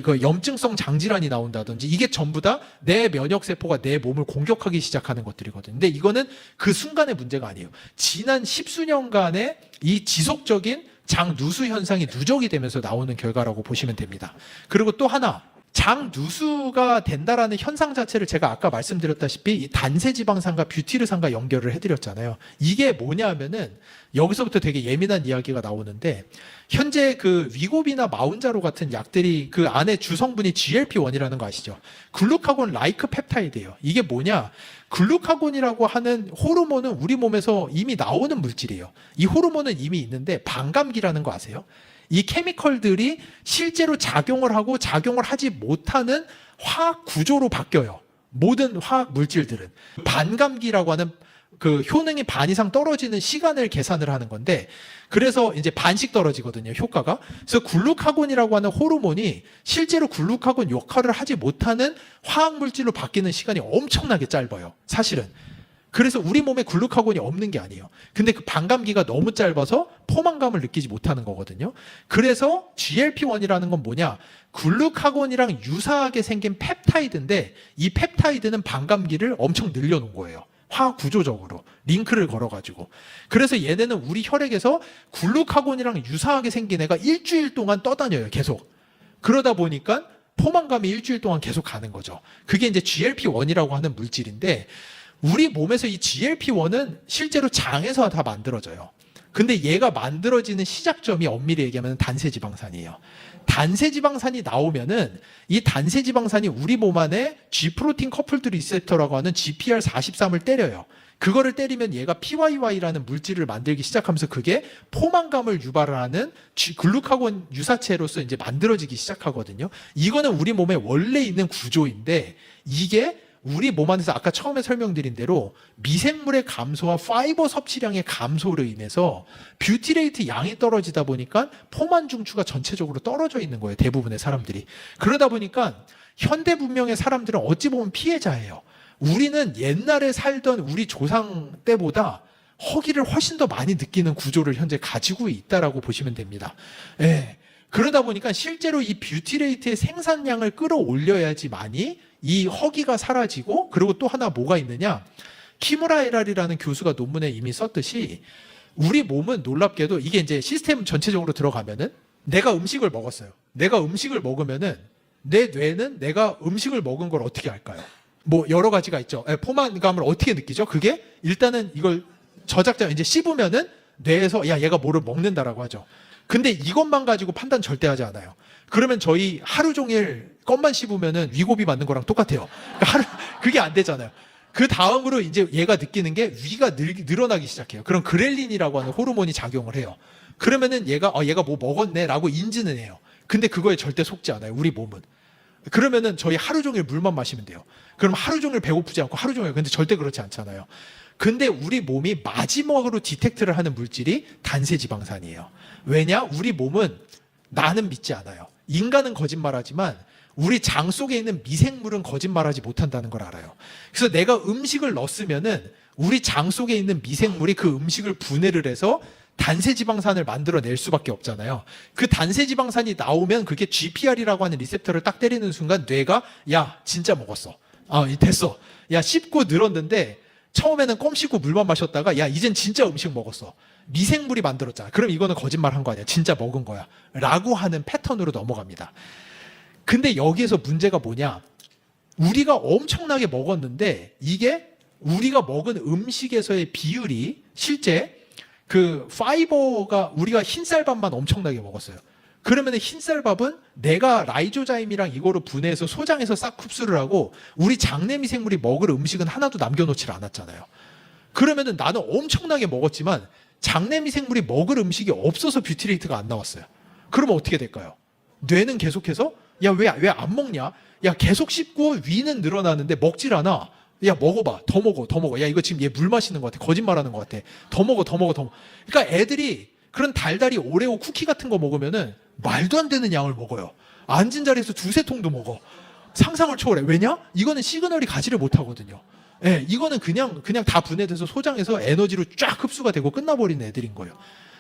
그 염증성 장질환이 나온다든지 이게 전부 다 내 면역세포가 내 몸을 공격하기 시작하는 것들이거든요. 근데 이거는 그 순간의 문제가 아니에요. 지난 10수년간의 이 지속적인 장 누수 현상이 누적이 되면서 나오는 결과라고 보시면 됩니다. 그리고 또 하나, 장 누수가 된다라는 현상 자체를 제가 아까 말씀드렸다시피 이 단세지방산과 뷰티르산과 연결을 해드렸잖아요. 이게 뭐냐 하면은 여기서부터 되게 예민한 이야기가 나오는데 현재 그 위고비나 마운자로 같은 약들이 그 안에 주성분이 GLP-1이라는 거 아시죠? 글루카곤 라이크 펩타이드예요. 이게 뭐냐? 글루카곤이라고 하는 호르몬은 우리 몸에서 이미 나오는 물질이에요. 이 호르몬은 이미 있는데 반감기라는 거 아세요? 이 케미컬들이 실제로 작용을 하고 작용을 하지 못하는 화학 구조로 바뀌어요. 모든 화학 물질들은. 반감기라고 하는 그 효능이 반 이상 떨어지는 시간을 계산을 하는 건데 그래서 이제 반씩 떨어지거든요, 효과가. 그래서 글루카곤이라고 하는 호르몬이 실제로 글루카곤 역할을 하지 못하는 화학 물질로 바뀌는 시간이 엄청나게 짧아요, 사실은. 그래서 우리 몸에 글루카곤이 없는 게 아니에요. 근데 그 반감기가 너무 짧아서 포만감을 느끼지 못하는 거거든요. 그래서 GLP-1이라는 건 뭐냐? 글루카곤이랑 유사하게 생긴 펩타이드인데 이 펩타이드는 반감기를 엄청 늘려놓은 거예요. 화학 구조적으로 링크를 걸어가지고. 그래서 얘네는 우리 혈액에서 글루카곤이랑 유사하게 생긴 애가 일주일 동안 떠다녀요, 계속. 그러다 보니까 포만감이 일주일 동안 계속 가는 거죠. 그게 이제 GLP-1이라고 하는 물질인데 우리 몸에서 이 GLP-1은 실제로 장에서 다 만들어져요. 근데 얘가 만들어지는 시작점이 엄밀히 얘기하면 단세지방산이에요. 단세지방산이 나오면은 이 단세지방산이 우리 몸 안에 G프로틴 커플드 리셉터라고 하는 GPR43을 때려요. 그거를 때리면 얘가 PYY라는 물질을 만들기 시작하면서 그게 포만감을 유발하는 글루카곤 유사체로서 이제 만들어지기 시작하거든요. 이거는 우리 몸에 원래 있는 구조인데 이게 우리 몸 안에서 아까 처음에 설명드린 대로 미생물의 감소와 파이버 섭취량의 감소로 인해서 뷰티레이트 양이 떨어지다 보니까 포만 중추가 전체적으로 떨어져 있는 거예요, 대부분의 사람들이. 그러다 보니까 현대 문명의 사람들은 어찌 보면 피해자예요. 우리는 옛날에 살던 우리 조상 때보다 허기를 훨씬 더 많이 느끼는 구조를 현재 가지고 있다라고 보시면 됩니다. 예. 그러다 보니까 실제로 이 뷰티레이트의 생산량을 끌어올려야지만이 이 허기가 사라지고, 그리고 또 하나 뭐가 있느냐, 키무라 에랄이라는 교수가 논문에 이미 썼듯이 우리 몸은 놀랍게도 이게 이제 시스템 전체적으로 들어가면은 내가 음식을 먹었어요. 내가 음식을 먹으면은 내 뇌는 내가 음식을 먹은 걸 어떻게 할까요? 뭐 여러 가지가 있죠. 포만감을 어떻게 느끼죠? 그게 일단은 이걸 저작자 이제 씹으면은 뇌에서 야 얘가 뭐를 먹는다라고 하죠. 근데 이것만 가지고 판단 절대 하지 않아요. 그러면 저희 하루 종일 껌만 씹으면은 위고비 맞는 거랑 똑같아요. 그게 안 되잖아요. 그 다음으로 이제 얘가 느끼는 게 위가 늘어나기 시작해요. 그럼 그렐린이라고 하는 호르몬이 작용을 해요. 그러면은 얘가 뭐 먹었네라고 인지는 해요. 근데 그거에 절대 속지 않아요. 우리 몸은. 그러면은 저희 하루 종일 물만 마시면 돼요. 그럼 하루 종일 배고프지 않고 하루 종일, 근데 절대 그렇지 않잖아요. 근데 우리 몸이 마지막으로 디텍트를 하는 물질이 단세지방산이에요. 왜냐? 우리 몸은 나는 믿지 않아요. 인간은 거짓말하지만 우리 장 속에 있는 미생물은 거짓말하지 못한다는 걸 알아요. 그래서 내가 음식을 넣었으면은 우리 장 속에 있는 미생물이 그 음식을 분해를 해서 단세지방산을 만들어낼 수밖에 없잖아요. 그 단세지방산이 나오면 그게 GPR이라고 하는 리셉터를 딱 때리는 순간 뇌가 야 진짜 먹었어. 됐어. 야 씹고 늘었는데 처음에는 껌 씹고 물만 마셨다가 야 이젠 진짜 음식 먹었어. 미생물이 만들었잖아. 그럼 이거는 거짓말한 거 아니야. 진짜 먹은 거야. 라고 하는 패턴으로 넘어갑니다. 근데 여기에서 문제가 뭐냐? 우리가 엄청나게 먹었는데 이게 우리가 먹은 음식에서의 비율이 실제 그 파이버가 우리가 흰쌀밥만 엄청나게 먹었어요. 그러면 흰쌀밥은 내가 라이조자임이랑 이거를 분해해서 소장해서 싹 흡수를 하고 우리 장내 미생물이 먹을 음식은 하나도 남겨놓질 않았잖아요. 그러면은 나는 엄청나게 먹었지만 장내 미생물이 먹을 음식이 없어서 뷰티레이트가 안 나왔어요. 그러면 어떻게 될까요? 뇌는 계속해서 야 왜 안 먹냐? 야 계속 씹고 위는 늘어나는데 먹질 않아. 야 먹어봐. 더 먹어. 야 이거 지금 얘 물 마시는 것 같아. 거짓말하는 것 같아. 더 먹어. 그러니까 애들이 그런 달달이 오레오 쿠키 같은 거 먹으면은 말도 안 되는 양을 먹어요. 앉은 자리에서 두세 통도 먹어. 상상을 초월해. 왜냐? 이거는 시그널이 가지를 못하거든요. 예, 이거는 그냥 다 분해돼서 소장해서 에너지로 쫙 흡수가 되고 끝나버리는 애들인 거예요.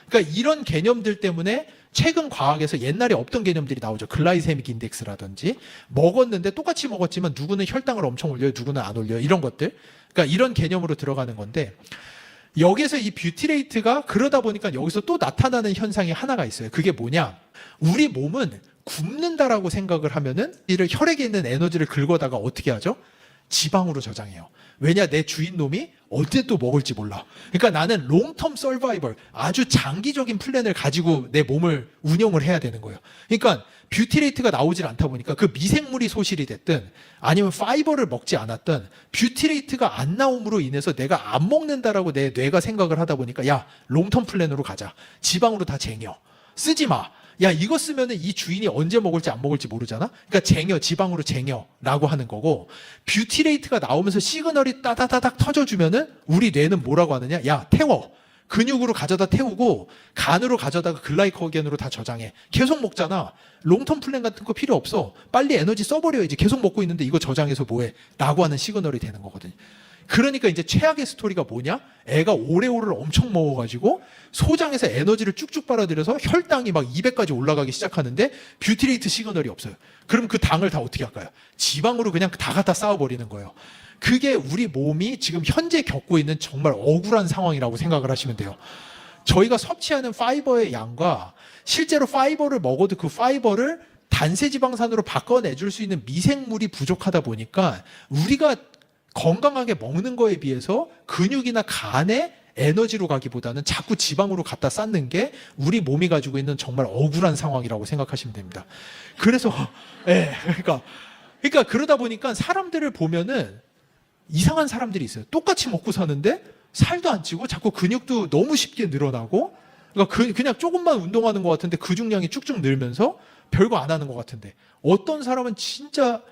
그러니까 이런 개념들 때문에 최근 과학에서 옛날에 없던 개념들이 나오죠. 글라이세믹 인덱스라든지 먹었는데 똑같이 먹었지만 누구는 혈당을 엄청 올려요. 누구는 안 올려요. 이런 것들. 그러니까 이런 개념으로 들어가는 건데 여기서 이 뷰티레이트가 그러다 보니까 여기서 또 나타나는 현상이 하나가 있어요. 그게 뭐냐? 우리 몸은 굶는다라고 생각을 하면은 이를 혈액에 있는 에너지를 긁어다가 어떻게 하죠? 지방으로 저장해요. 왜냐? 내 주인놈이 언제 또 먹을지 몰라. 그러니까 나는 롱텀 서바이벌, 아주 장기적인 플랜을 가지고 내 몸을 운영을 해야 되는 거예요. 그러니까 뷰티레이트가 나오질 않다 보니까 그 미생물이 소실이 됐든 아니면 파이버를 먹지 않았든 뷰티레이트가 안 나옴으로 인해서 내가 안 먹는다라고 내 뇌가 생각을 하다 보니까 야 롱텀 플랜으로 가자. 지방으로 다 쟁여. 쓰지 마. 야 이거 쓰면은 이 주인이 언제 먹을지 안 먹을지 모르잖아. 그러니까 쟁여, 지방으로 쟁여라고 하는 거고, 뷰티레이트가 나오면서 시그널이 따다다닥 터져주면은 우리 뇌는 뭐라고 하느냐? 야 태워. 근육으로 가져다 태우고 간으로 가져다가 글라이코겐으로 다 저장해. 계속 먹잖아. 롱텀 플랜 같은 거 필요 없어. 빨리 에너지 써버려야지. 계속 먹고 있는데 이거 저장해서 뭐해? 라고 하는 시그널이 되는 거거든요. 그러니까 이제 최악의 스토리가 뭐냐? 애가 오레오를 엄청 먹어가지고 소장에서 에너지를 쭉쭉 빨아들여서 혈당이 막 200까지 올라가기 시작하는데 뷰티레이트 시그널이 없어요. 그럼 그 당을 다 어떻게 할까요? 지방으로 그냥 다 갖다 쌓아버리는 거예요. 그게 우리 몸이 지금 현재 겪고 있는 정말 억울한 상황이라고 생각을 하시면 돼요. 저희가 섭취하는 파이버의 양과 실제로 파이버를 먹어도 그 파이버를 단세지방산으로 바꿔내줄 수 있는 미생물이 부족하다 보니까 우리가 건강하게 먹는 거에 비해서 근육이나 간에 에너지로 가기보다는 자꾸 지방으로 갖다 쌓는 게 우리 몸이 가지고 있는 정말 억울한 상황이라고 생각하시면 됩니다. 그래서 그러니까 그러다 보니까 사람들을 보면은 이상한 사람들이 있어요. 똑같이 먹고 사는데 살도 안 찌고 자꾸 근육도 너무 쉽게 늘어나고, 그러니까 그냥 조금만 운동하는 것 같은데 근육량이 쭉쭉 늘면서 별거 안 하는 것 같은데, 어떤 사람은 진짜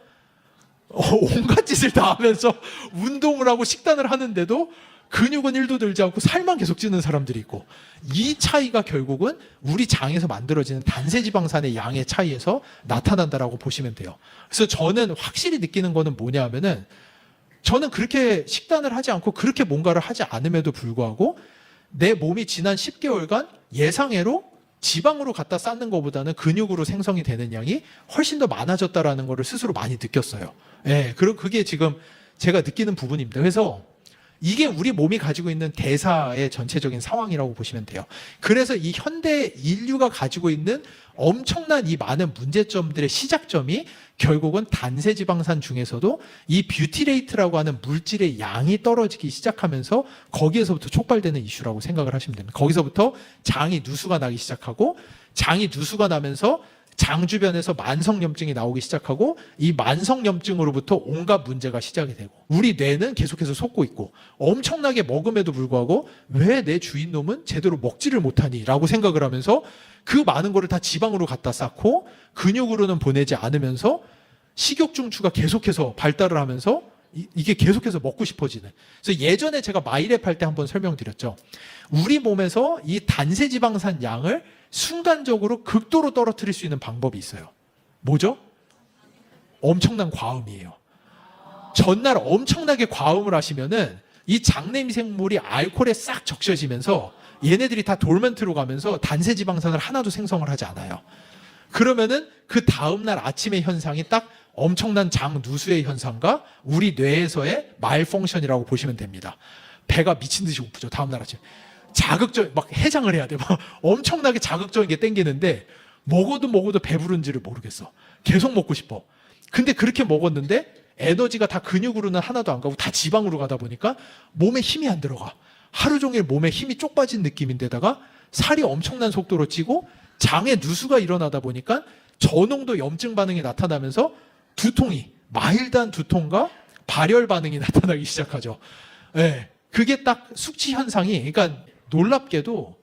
온갖 짓을 다 하면서 운동을 하고 식단을 하는데도 근육은 1도 늘지 않고 살만 계속 찌는 사람들이 있고, 이 차이가 결국은 우리 장에서 만들어지는 단세지방산의 양의 차이에서 나타난다라고 보시면 돼요. 그래서 저는 확실히 느끼는 거는 뭐냐 하면은 저는 그렇게 식단을 하지 않고 그렇게 뭔가를 하지 않음에도 불구하고 내 몸이 지난 10개월간 예상외로 지방으로 갖다 쌓는 것보다는 근육으로 생성이 되는 양이 훨씬 더 많아졌다라는 거를 스스로 많이 느꼈어요. 예, 그리고 그게 지금 제가 느끼는 부분입니다. 그래서 이게 우리 몸이 가지고 있는 대사의 전체적인 상황이라고 보시면 돼요. 그래서 이 현대 인류가 가지고 있는 엄청난 이 많은 문제점들의 시작점이 결국은 단세지방산 중에서도 이 뷰티레이트라고 하는 물질의 양이 떨어지기 시작하면서 거기에서부터 촉발되는 이슈라고 생각을 하시면 됩니다. 거기서부터 장이 누수가 나기 시작하고 장이 누수가 나면서 장 주변에서 만성염증이 나오기 시작하고 이 만성염증으로부터 온갖 문제가 시작이 되고 우리 뇌는 계속해서 솟고 있고 엄청나게 먹음에도 불구하고 왜 내 주인놈은 제대로 먹지를 못하니? 라고 생각을 하면서 그 많은 거를 다 지방으로 갖다 쌓고 근육으로는 보내지 않으면서 식욕중추가 계속해서 발달을 하면서 이게 계속해서 먹고 싶어지는. 그래서 예전에 제가 마이랩 할 때 한번 설명드렸죠. 우리 몸에서 이 단세지방산 양을 순간적으로 극도로 떨어뜨릴 수 있는 방법이 있어요. 뭐죠? 엄청난 과음이에요. 전날 엄청나게 과음을 하시면은 이 장내미생물이 알코올에 싹 적셔지면서 얘네들이 다 돌멘트로 가면서 단세지방산을 하나도 생성을 하지 않아요. 그러면은 그 다음날 아침의 현상이 딱 엄청난 장 누수의 현상과 우리 뇌에서의 말펑션이라고 보시면 됩니다. 배가 미친 듯이 고프죠. 다음날 아침. 자극적, 막 해장을 해야 돼. 막 엄청나게 자극적인 게 땡기는데 먹어도 배부른지를 모르겠어. 계속 먹고 싶어. 근데 그렇게 먹었는데 에너지가 다 근육으로는 하나도 안 가고 다 지방으로 가다 보니까 몸에 힘이 안 들어가. 하루 종일 몸에 힘이 쪽 빠진 느낌인데다가 살이 엄청난 속도로 찌고 장에 누수가 일어나다 보니까 저농도 염증 반응이 나타나면서 두통이, 마일드한 두통과 발열 반응이 나타나기 시작하죠. 네, 그게 딱 숙취 현상이, 그러니까 놀랍게도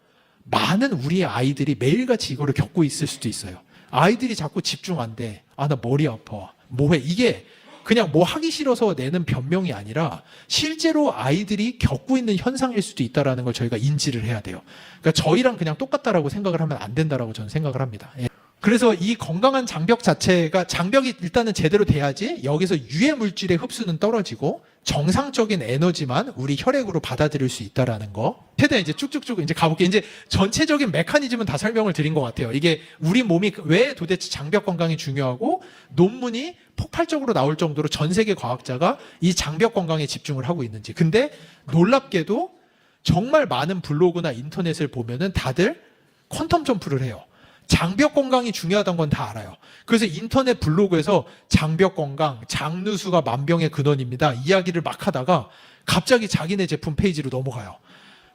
많은 우리의 아이들이 매일같이 이거를 겪고 있을 수도 있어요. 아이들이 자꾸 집중 안 돼. 아, 나 머리 아파. 뭐해. 이게 그냥 뭐 하기 싫어서 내는 변명이 아니라 실제로 아이들이 겪고 있는 현상일 수도 있다는 걸 저희가 인지를 해야 돼요. 그러니까 저희랑 그냥 똑같다라고 생각을 하면 안 된다라고 저는 생각을 합니다. 예. 그래서 이 건강한 장벽 자체가 장벽이 일단은 제대로 돼야지 여기서 유해 물질의 흡수는 떨어지고 정상적인 에너지만 우리 혈액으로 받아들일 수 있다라는 거. 최대한 이제 쭉쭉쭉 이제 가볼게요. 이제 전체적인 메커니즘은 다 설명을 드린 것 같아요. 이게 우리 몸이 왜 도대체 장벽 건강이 중요하고 논문이 폭발적으로 나올 정도로 전 세계 과학자가 이 장벽 건강에 집중을 하고 있는지. 근데 놀랍게도 정말 많은 블로그나 인터넷을 보면은 다들 퀀텀 점프를 해요. 장벽 건강이 중요하다는 건 다 알아요. 그래서 인터넷 블로그에서 장벽 건강, 장누수가 만병의 근원입니다. 이야기를 막 하다가 갑자기 자기네 제품 페이지로 넘어가요.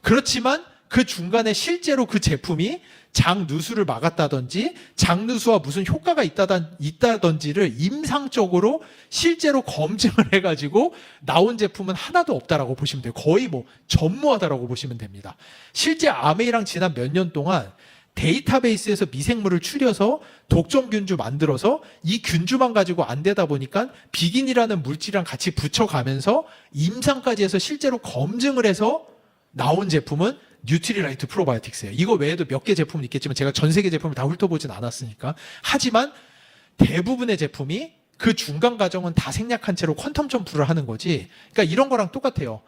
그렇지만 그 중간에 실제로 그 제품이 장누수를 막았다든지 장누수와 무슨 효과가 있다든지를 임상적으로 실제로 검증을 해가지고 나온 제품은 하나도 없다라고 보시면 돼요. 거의 뭐 전무하다라고 보시면 됩니다. 실제 아메이랑 지난 몇 년 동안 데이터베이스에서 미생물을 추려서 독점균주 만들어서 이 균주만 가지고 안 되다 보니까 비긴이라는 물질이랑 같이 붙여가면서 임상까지 해서 실제로 검증을 해서 나온 제품은 뉴트리라이트 프로바이오틱스예요. 이거 외에도 몇 개 제품은 있겠지만 제가 전 세계 제품을 다 훑어보진 않았으니까. 하지만 대부분의 제품이 그 중간 과정은 다 생략한 채로 퀀텀 점프를 하는 거지. 그러니까 이런 거랑 똑같아요.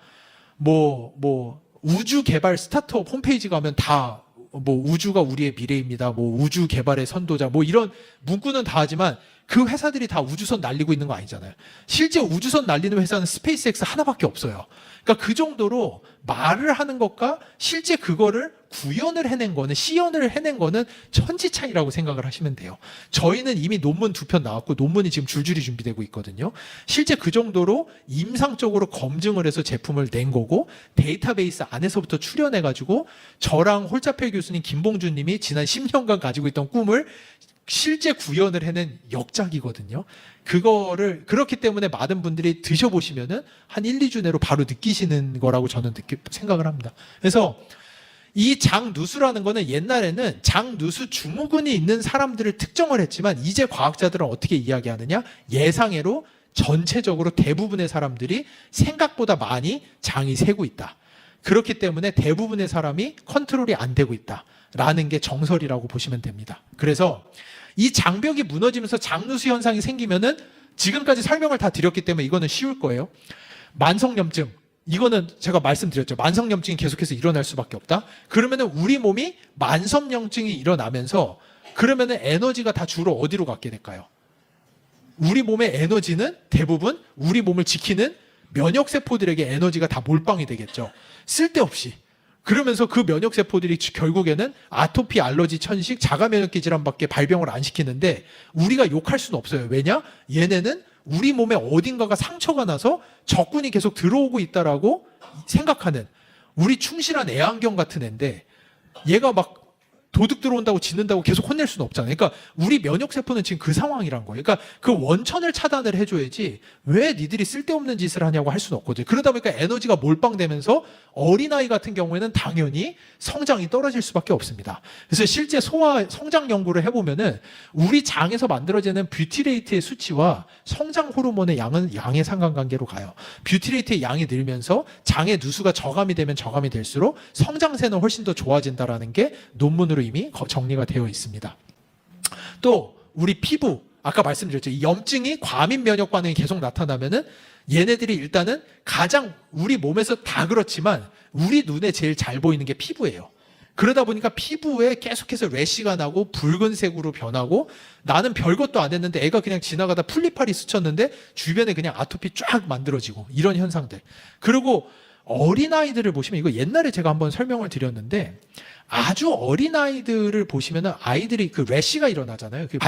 우주 개발 스타트업 홈페이지 가면 다 우주가 우리의 미래입니다. 우주 개발의 선도자. 이런 문구는 다 하지만 그 회사들이 다 우주선 날리고 있는 거 아니잖아요. 실제 우주선 날리는 회사는 스페이스X 하나밖에 없어요. 그러니까 그 정도로 말을 하는 것과 실제 그거를 구현을 해낸 거는, 시연을 해낸 거는 천지 차이라고 생각을 하시면 돼요. 저희는 이미 논문 2편 나왔고 논문이 지금 줄줄이 준비되고 있거든요. 실제 그 정도로 임상적으로 검증을 해서 제품을 낸 거고 데이터베이스 안에서부터 출연해가지고 저랑 홀자펠 교수님, 김봉준 님이 지난 10년간 가지고 있던 꿈을 실제 구현을 해낸 역작이거든요. 그거를 그렇기 때문에 많은 분들이 드셔보시면은 한 1, 2주 내로 바로 느끼시는 거라고 저는 생각을 합니다. 그래서 이 장누수라는 거는 옛날에는 장누수 증후군이 있는 사람들을 특정을 했지만 이제 과학자들은 어떻게 이야기하느냐? 예상외로 전체적으로 대부분의 사람들이 생각보다 많이 장이 새고 있다. 그렇기 때문에 대부분의 사람이 컨트롤이 안 되고 있다라는 게 정설이라고 보시면 됩니다. 그래서 이 장벽이 무너지면서 장누수 현상이 생기면은 지금까지 설명을 다 드렸기 때문에 이거는 쉬울 거예요. 만성염증. 이거는 제가 말씀드렸죠. 만성염증이 계속해서 일어날 수밖에 없다. 그러면은 우리 몸이 만성염증이 일어나면서 그러면은 에너지가 다 주로 어디로 갖게 될까요? 우리 몸의 에너지는 대부분 우리 몸을 지키는 면역세포들에게 에너지가 다 몰빵이 되겠죠. 쓸데없이. 그러면서 그 면역세포들이 결국에는 아토피, 알러지, 천식, 자가면역기 질환밖에 발병을 안 시키는데 우리가 욕할 수는 없어요. 왜냐? 얘네는 우리 몸에 어딘가가 상처가 나서 적군이 계속 들어오고 있다라고 생각하는 우리 충실한 애완견 같은 애인데 얘가 막 도둑 들어온다고 짖는다고 계속 혼낼 수는 없잖아요. 그러니까 우리 면역세포는 지금 그 상황이란 거예요. 그러니까 그 원천을 차단을 해줘야지 왜 니들이 쓸데없는 짓을 하냐고 할 수는 없거든요. 그러다 보니까 에너지가 몰빵되면서 어린아이 같은 경우에는 당연히 성장이 떨어질 수밖에 없습니다. 그래서 실제 소아 성장 연구를 해보면은 우리 장에서 만들어지는 뷰티레이트의 수치와 성장 호르몬의 양은 양의 상관관계로 가요. 뷰티레이트의 양이 늘면서 장의 누수가 저감이 되면 저감이 될수록 성장세는 훨씬 더 좋아진다라는 게 논문으로 이미 정리가 되어 있습니다. 또 우리 피부 아까 말씀드렸죠. 이 염증이 과민 면역 반응이 계속 나타나면은 얘네들이 일단은 가장 우리 몸에서 다 그렇지만 우리 눈에 제일 잘 보이는 게 피부예요. 그러다 보니까 피부에 계속해서 래시가 나고 붉은색으로 변하고 나는 별것도 안 했는데 애가 그냥 지나가다 풀리파리 스쳤는데 주변에 그냥 아토피 쫙 만들어지고 이런 현상들. 그리고 어린아이들을 보시면 이거 옛날에 제가 한번 설명을 드렸는데 아주 어린아이들을 보시면은 아이들이 그 래시가 일어나잖아요. 그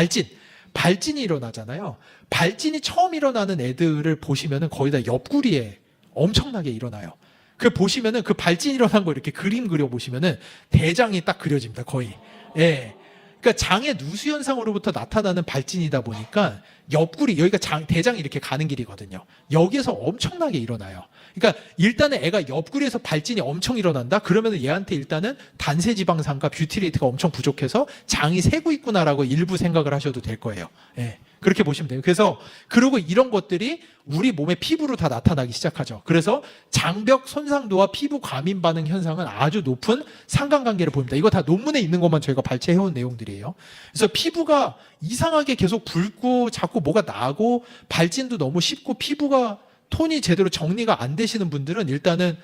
발진이 일어나잖아요. 발진이 처음 일어나는 애들을 보시면은 거의 다 옆구리에 엄청나게 일어나요. 그 보시면은 그 발진 일어난 거 이렇게 그림 그려 보시면은 대장이 딱 그려집니다. 거의. 예. 그러니까 장의 누수 현상으로부터 나타나는 발진이다 보니까 옆구리 여기가 대장이 이렇게 가는 길이거든요. 여기에서 엄청나게 일어나요. 그러니까 일단은 애가 옆구리에서 발진이 엄청 일어난다. 그러면은 얘한테 일단은 단세지방산과 뷰티레이트가 엄청 부족해서 장이 새고 있구나라고 일부 생각을 하셔도 될 거예요. 예. 그렇게 보시면 돼요. 그래서 그리고 이런 것들이 우리 몸의 피부로 다 나타나기 시작하죠. 그래서 장벽 손상도와 피부 과민 반응 현상은 아주 높은 상관관계를 보입니다. 이거 다 논문에 있는 것만 저희가 발췌해온 내용들이에요. 그래서 피부가 이상하게 계속 붉고 자꾸 뭐가 나고 발진도 너무 쉽고 피부가 톤이 제대로 정리가 안 되시는 분들은 일단은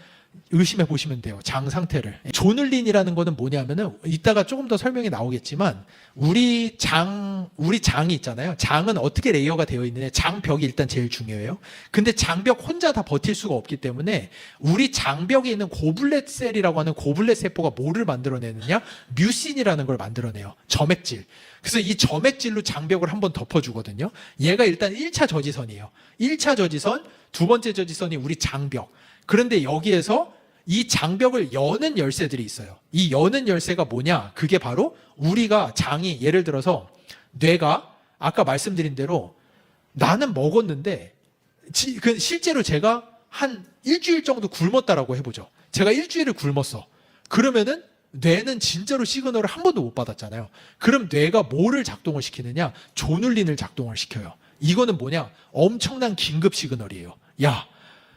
의심해 보시면 돼요. 장 상태를. 조눌린이라는 거는 뭐냐면은 이따가 조금 더 설명이 나오겠지만 우리 장이 있잖아요. 장은 어떻게 레이어가 되어 있느냐. 장벽이 일단 제일 중요해요. 근데 장벽 혼자 다 버틸 수가 없기 때문에 우리 장벽에 있는 고블렛 셀이라고 하는 고블렛 세포가 뭐를 만들어내느냐? 뮤신이라는 걸 만들어내요. 점액질. 그래서 이 점액질로 장벽을 한번 덮어주거든요. 얘가 일단 1차 저지선이에요. 1차 저지선, 두 번째 저지선이 우리 장벽. 그런데 여기에서 이 장벽을 여는 열쇠들이 있어요. 이 여는 열쇠가 뭐냐? 그게 바로 우리가 장이 예를 들어서 뇌가 아까 말씀드린 대로 나는 먹었는데 실제로 제가 한 일주일 정도 굶었다라고 해보죠. 제가 일주일을 굶었어. 그러면은 뇌는 진짜로 시그널을 한 번도 못 받았잖아요. 그럼 뇌가 뭐를 작동을 시키느냐? 조눌린을 작동을 시켜요. 이거는 뭐냐? 엄청난 긴급 시그널이에요. 야,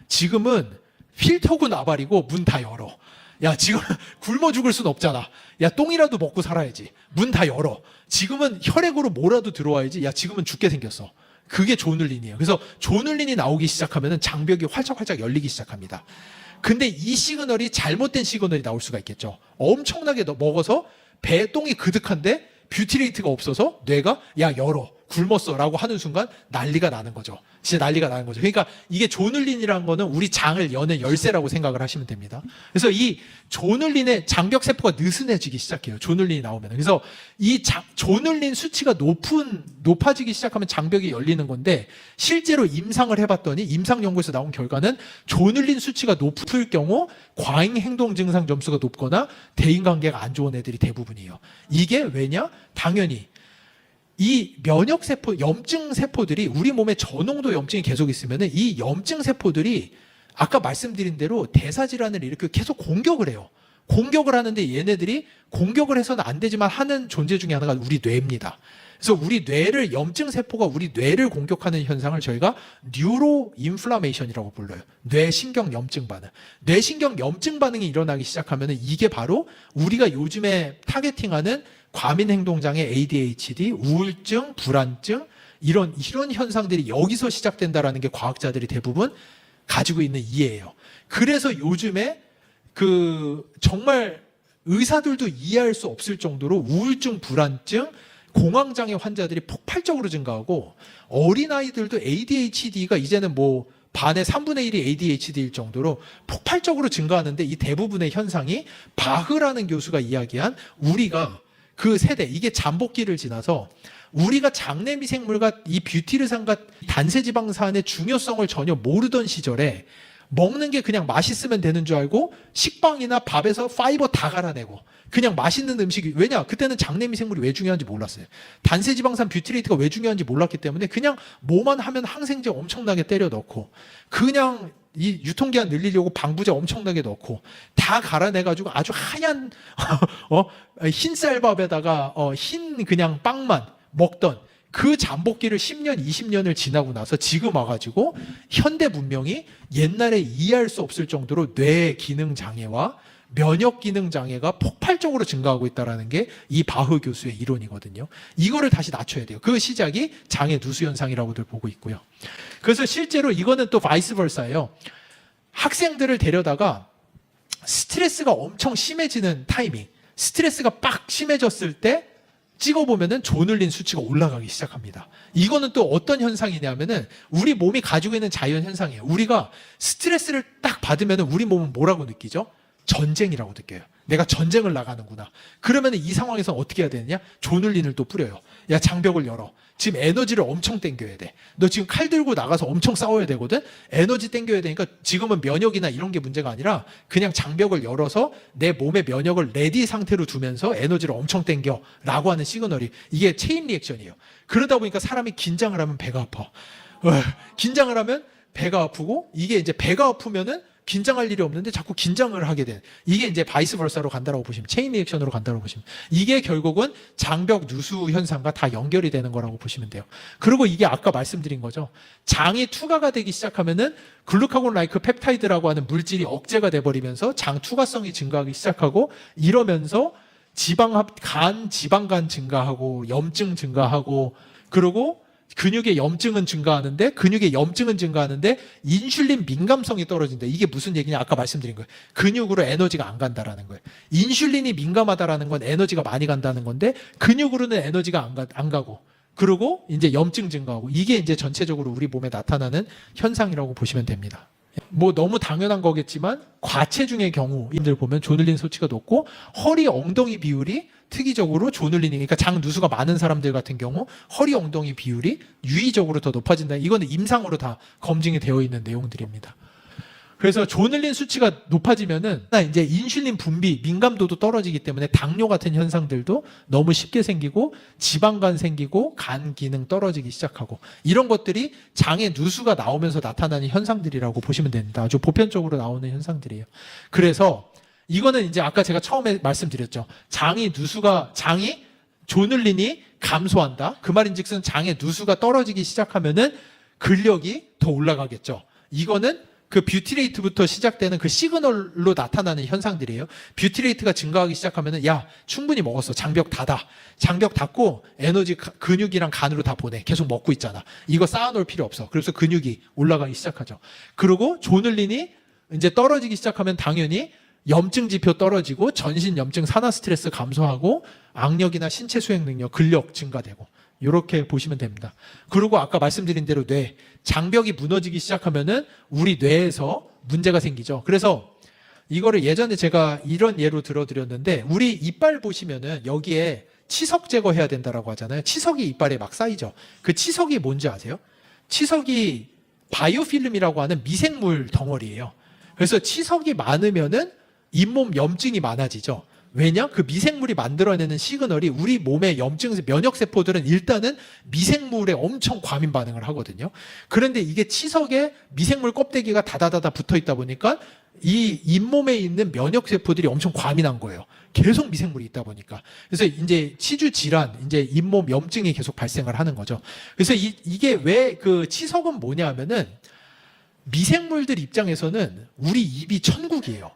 지금은 필터고 나발이고 문 다 열어. 야, 지금 굶어 죽을 순 없잖아. 야, 똥이라도 먹고 살아야지. 문 다 열어. 지금은 혈액으로 뭐라도 들어와야지. 야, 지금은 죽게 생겼어. 그게 조눌린이에요. 그래서 조눌린이 나오기 시작하면 장벽이 활짝활짝 열리기 시작합니다. 근데 이 시그널이 잘못된 시그널이 나올 수가 있겠죠. 엄청나게 먹어서 배 똥이 그득한데 뷰티레이트가 없어서 뇌가 야 열어 굶었어 라고 하는 순간 난리가 나는 거죠. 진짜 난리가 나는 거죠. 그러니까 이게 조눌린이라는 거는 우리 장을 여는 열쇠라고 생각을 하시면 됩니다. 그래서 이 조눌린의 장벽세포가 느슨해지기 시작해요. 조눌린이 나오면. 그래서 이 조눌린 수치가 높아지기 시작하면 장벽이 열리는 건데 실제로 임상을 해봤더니 임상 연구에서 나온 결과는 조눌린 수치가 높을 경우 과잉 행동 증상 점수가 높거나 대인관계가 안 좋은 애들이 대부분이에요. 이게 왜냐? 당연히 이 면역세포, 염증세포들이 우리 몸에 저농도 염증이 계속 있으면 이 염증세포들이 아까 말씀드린 대로 대사질환을 일으켜 계속 공격을 해요. 공격을 하는데 얘네들이 공격을 해서는 안 되지만 하는 존재 중에 하나가 우리 뇌입니다. 그래서 우리 뇌를 염증세포가 우리 뇌를 공격하는 현상을 저희가 뉴로 인플라메이션이라고 불러요. 뇌신경 염증 반응. 뇌신경 염증 반응이 일어나기 시작하면 이게 바로 우리가 요즘에 타겟팅하는 과민행동장애, ADHD, 우울증, 불안증 이런 현상들이 여기서 시작된다라는 게 과학자들이 대부분 가지고 있는 이해예요. 그래서 요즘에 정말 의사들도 이해할 수 없을 정도로 우울증, 불안증, 공황장애 환자들이 폭발적으로 증가하고 어린아이들도 ADHD가 이제는 뭐 반의 3분의 1이 ADHD일 정도로 폭발적으로 증가하는데 이 대부분의 현상이 바흐라는 교수가 이야기한 우리가 그 세대, 이게 잠복기를 지나서 우리가 장내 미생물과 이 뷰티르산과 단세지방산의 중요성을 전혀 모르던 시절에 먹는 게 그냥 맛있으면 되는 줄 알고 식빵이나 밥에서 파이버 다 갈아내고 그냥 맛있는 음식이, 왜냐? 그때는 장내 미생물이 왜 중요한지 몰랐어요. 단세지방산 뷰티레이트가 왜 중요한지 몰랐기 때문에 그냥 뭐만 하면 항생제 엄청나게 때려 넣고 그냥 이 유통기한 늘리려고 방부제 엄청나게 넣고 다 갈아내가지고 아주 하얀 흰 쌀밥에다가 흰 그냥 빵만 먹던 그 잠복기를 10년, 20년을 지나고 나서 지금 와가지고 현대 문명이 옛날에 이해할 수 없을 정도로 뇌 기능 장애와 면역 기능 장애가 폭발적으로 증가하고 있다는 게 이 바흐 교수의 이론이거든요. 이거를 다시 낮춰야 돼요. 그 시작이 장애 누수 현상이라고들 보고 있고요. 그래서 실제로 이거는 또 바이스 벌사예요. 학생들을 데려다가 스트레스가 엄청 심해지는 타이밍, 스트레스가 빡 심해졌을 때 찍어보면은 조눌린 수치가 올라가기 시작합니다. 이거는 또 어떤 현상이냐면은 우리 몸이 가지고 있는 자연 현상이에요. 우리가 스트레스를 딱 받으면은 우리 몸은 뭐라고 느끼죠? 전쟁이라고 느껴요. 내가 전쟁을 나가는구나. 그러면 이 상황에서 어떻게 해야 되느냐? 조눌린을 또 뿌려요. 야, 장벽을 열어. 지금 에너지를 엄청 땡겨야 돼. 너 지금 칼 들고 나가서 엄청 싸워야 되거든? 에너지 땡겨야 되니까 지금은 면역이나 이런 게 문제가 아니라 그냥 장벽을 열어서 내 몸의 면역을 레디 상태로 두면서 에너지를 엄청 땡겨 라고 하는 시그널이, 이게 체인 리액션이에요. 그러다 보니까 사람이 긴장을 하면 배가 아파. 긴장을 하면 배가 아프고, 이게 이제 배가 아프면은 긴장할 일이 없는데 자꾸 긴장을 하게 된, 이게 이제 바이스 벌사로 간다라고 보시면, 체인 리액션으로 간다라고 보시면, 이게 결국은 장벽 누수 현상과 다 연결이 되는 거라고 보시면 돼요. 그리고 이게 아까 말씀드린 거죠. 장이 투과가 되기 시작하면은 글루카곤 라이크 펩타이드라고 하는 물질이 억제가 돼버리면서 장 투과성이 증가하기 시작하고, 이러면서 지방간 증가하고 염증 증가하고, 그리고 근육의 염증은 증가하는데 인슐린 민감성이 떨어진다. 이게 무슨 얘기냐? 아까 말씀드린 거예요. 근육으로 에너지가 안 간다라는 거예요. 인슐린이 민감하다라는 건 에너지가 많이 간다는 건데 근육으로는 에너지가 안 가고, 그리고 이제 염증 증가하고, 이게 이제 전체적으로 우리 몸에 나타나는 현상이라고 보시면 됩니다. 뭐 너무 당연한 거겠지만 과체중의 경우인들 보면 조눌린 수치가 높고, 허리 엉덩이 비율이 특이적으로 조눌린이, 그러니까 장 누수가 많은 사람들 같은 경우 허리 엉덩이 비율이 유의적으로 더 높아진다. 이거는 임상으로 다 검증이 되어 있는 내용들입니다. 그래서 조눌린 수치가 높아지면은 이제 인슐린 분비 민감도도 떨어지기 때문에 당뇨 같은 현상들도 너무 쉽게 생기고, 지방간 생기고, 간 기능 떨어지기 시작하고, 이런 것들이 장의 누수가 나오면서 나타나는 현상들이라고 보시면 됩니다. 아주 보편적으로 나오는 현상들이에요. 그래서 이거는 이제 아까 제가 처음에 말씀드렸죠. 장이 조눌린이 감소한다. 그 말인즉슨 장의 누수가 떨어지기 시작하면은 근력이 더 올라가겠죠. 이거는 그 뷰티레이트부터 시작되는 그 시그널로 나타나는 현상들이에요. 뷰티레이트가 증가하기 시작하면은, 야, 충분히 먹었어. 장벽 닫아. 장벽 닫고 에너지 근육이랑 간으로 다 보내. 계속 먹고 있잖아. 이거 쌓아놓을 필요 없어. 그래서 근육이 올라가기 시작하죠. 그리고 조눌린이 이제 떨어지기 시작하면 당연히 염증 지표 떨어지고, 전신 염증, 산화 스트레스 감소하고, 악력이나 신체 수행 능력, 근력 증가되고, 이렇게 보시면 됩니다. 그리고 아까 말씀드린 대로 장벽이 무너지기 시작하면은 우리 뇌에서 문제가 생기죠. 그래서 이거를 예전에 제가 이런 예로 들어드렸는데, 우리 이빨 보시면은 여기에 치석 제거해야 된다라고 하잖아요. 치석이 이빨에 막 쌓이죠. 그 치석이 뭔지 아세요? 치석이 바이오필름이라고 하는 미생물 덩어리예요. 그래서 치석이 많으면은 잇몸 염증이 많아지죠. 왜냐? 그 미생물이 만들어내는 시그널이, 우리 몸의 면역세포들은 일단은 미생물에 엄청 과민 반응을 하거든요. 그런데 이게 치석에 미생물 껍데기가 다다다다 붙어 있다 보니까 이 잇몸에 있는 면역세포들이 엄청 과민한 거예요. 계속 미생물이 있다 보니까. 그래서 이제 치주 질환, 이제 잇몸 염증이 계속 발생을 하는 거죠. 그래서 이게 왜 그 치석은 뭐냐 하면은, 미생물들 입장에서는 우리 입이 천국이에요.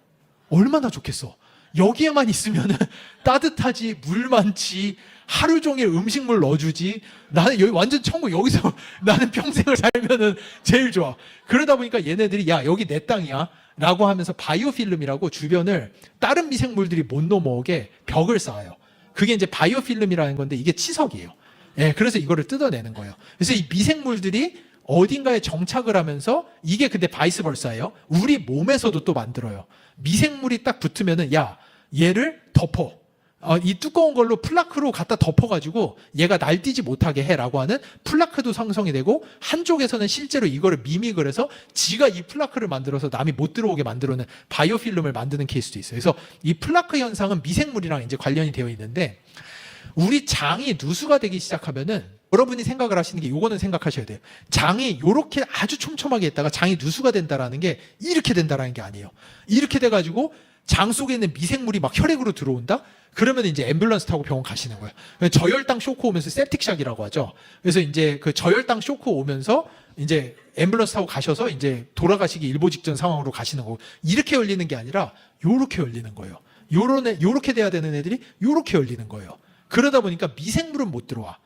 얼마나 좋겠어. 여기에만 있으면은 따뜻하지, 물 많지, 하루 종일 음식물 넣어주지. 나는 여기 완전 천국, 여기서 나는 평생을 살면은 제일 좋아. 그러다 보니까 얘네들이 야, 여기 내 땅이야 라고 하면서 바이오필름이라고 주변을 다른 미생물들이 못 넘어오게 벽을 쌓아요. 그게 이제 바이오필름이라는 건데 이게 치석이에요. 예, 그래서 이거를 뜯어내는 거예요. 그래서 이 미생물들이 어딘가에 정착을 하면서 이게 근데 바이스 벌사예요. 우리 몸에서도 또 만들어요. 미생물이 딱 붙으면은 야, 얘를 덮어. 이 두꺼운 걸로 플라크로 갖다 덮어가지고 얘가 날뛰지 못하게 해라고 하는 플라크도 상성이 되고, 한쪽에서는 실제로 이거를 미믹을 해서 지가 이 플라크를 만들어서 남이 못 들어오게 만들어낸 바이오필름을 만드는 케이스도 있어요. 그래서 이 플라크 현상은 미생물이랑 이제 관련이 되어 있는데, 우리 장이 누수가 되기 시작하면은 여러분이 생각을 하시는 게 요거는 생각하셔야 돼요. 장이 요렇게 아주 촘촘하게 있다가 장이 누수가 된다라는 게 이렇게 된다라는 게 아니에요. 이렇게 돼가지고 장 속에 있는 미생물이 막 혈액으로 들어온다? 그러면 이제 앰뷸런스 타고 병원 가시는 거예요. 저혈당 쇼크 오면서 septic샥이라고 하죠. 그래서 이제 그 저혈당 쇼크 오면서 이제 앰뷸런스 타고 가셔서 이제 돌아가시기 일보 직전 상황으로 가시는 거고, 이렇게 열리는 게 아니라 요렇게 열리는 거예요. 요렇게 돼야 되는 애들이 요렇게 열리는 거예요. 그러다 보니까 미생물은 못 들어와.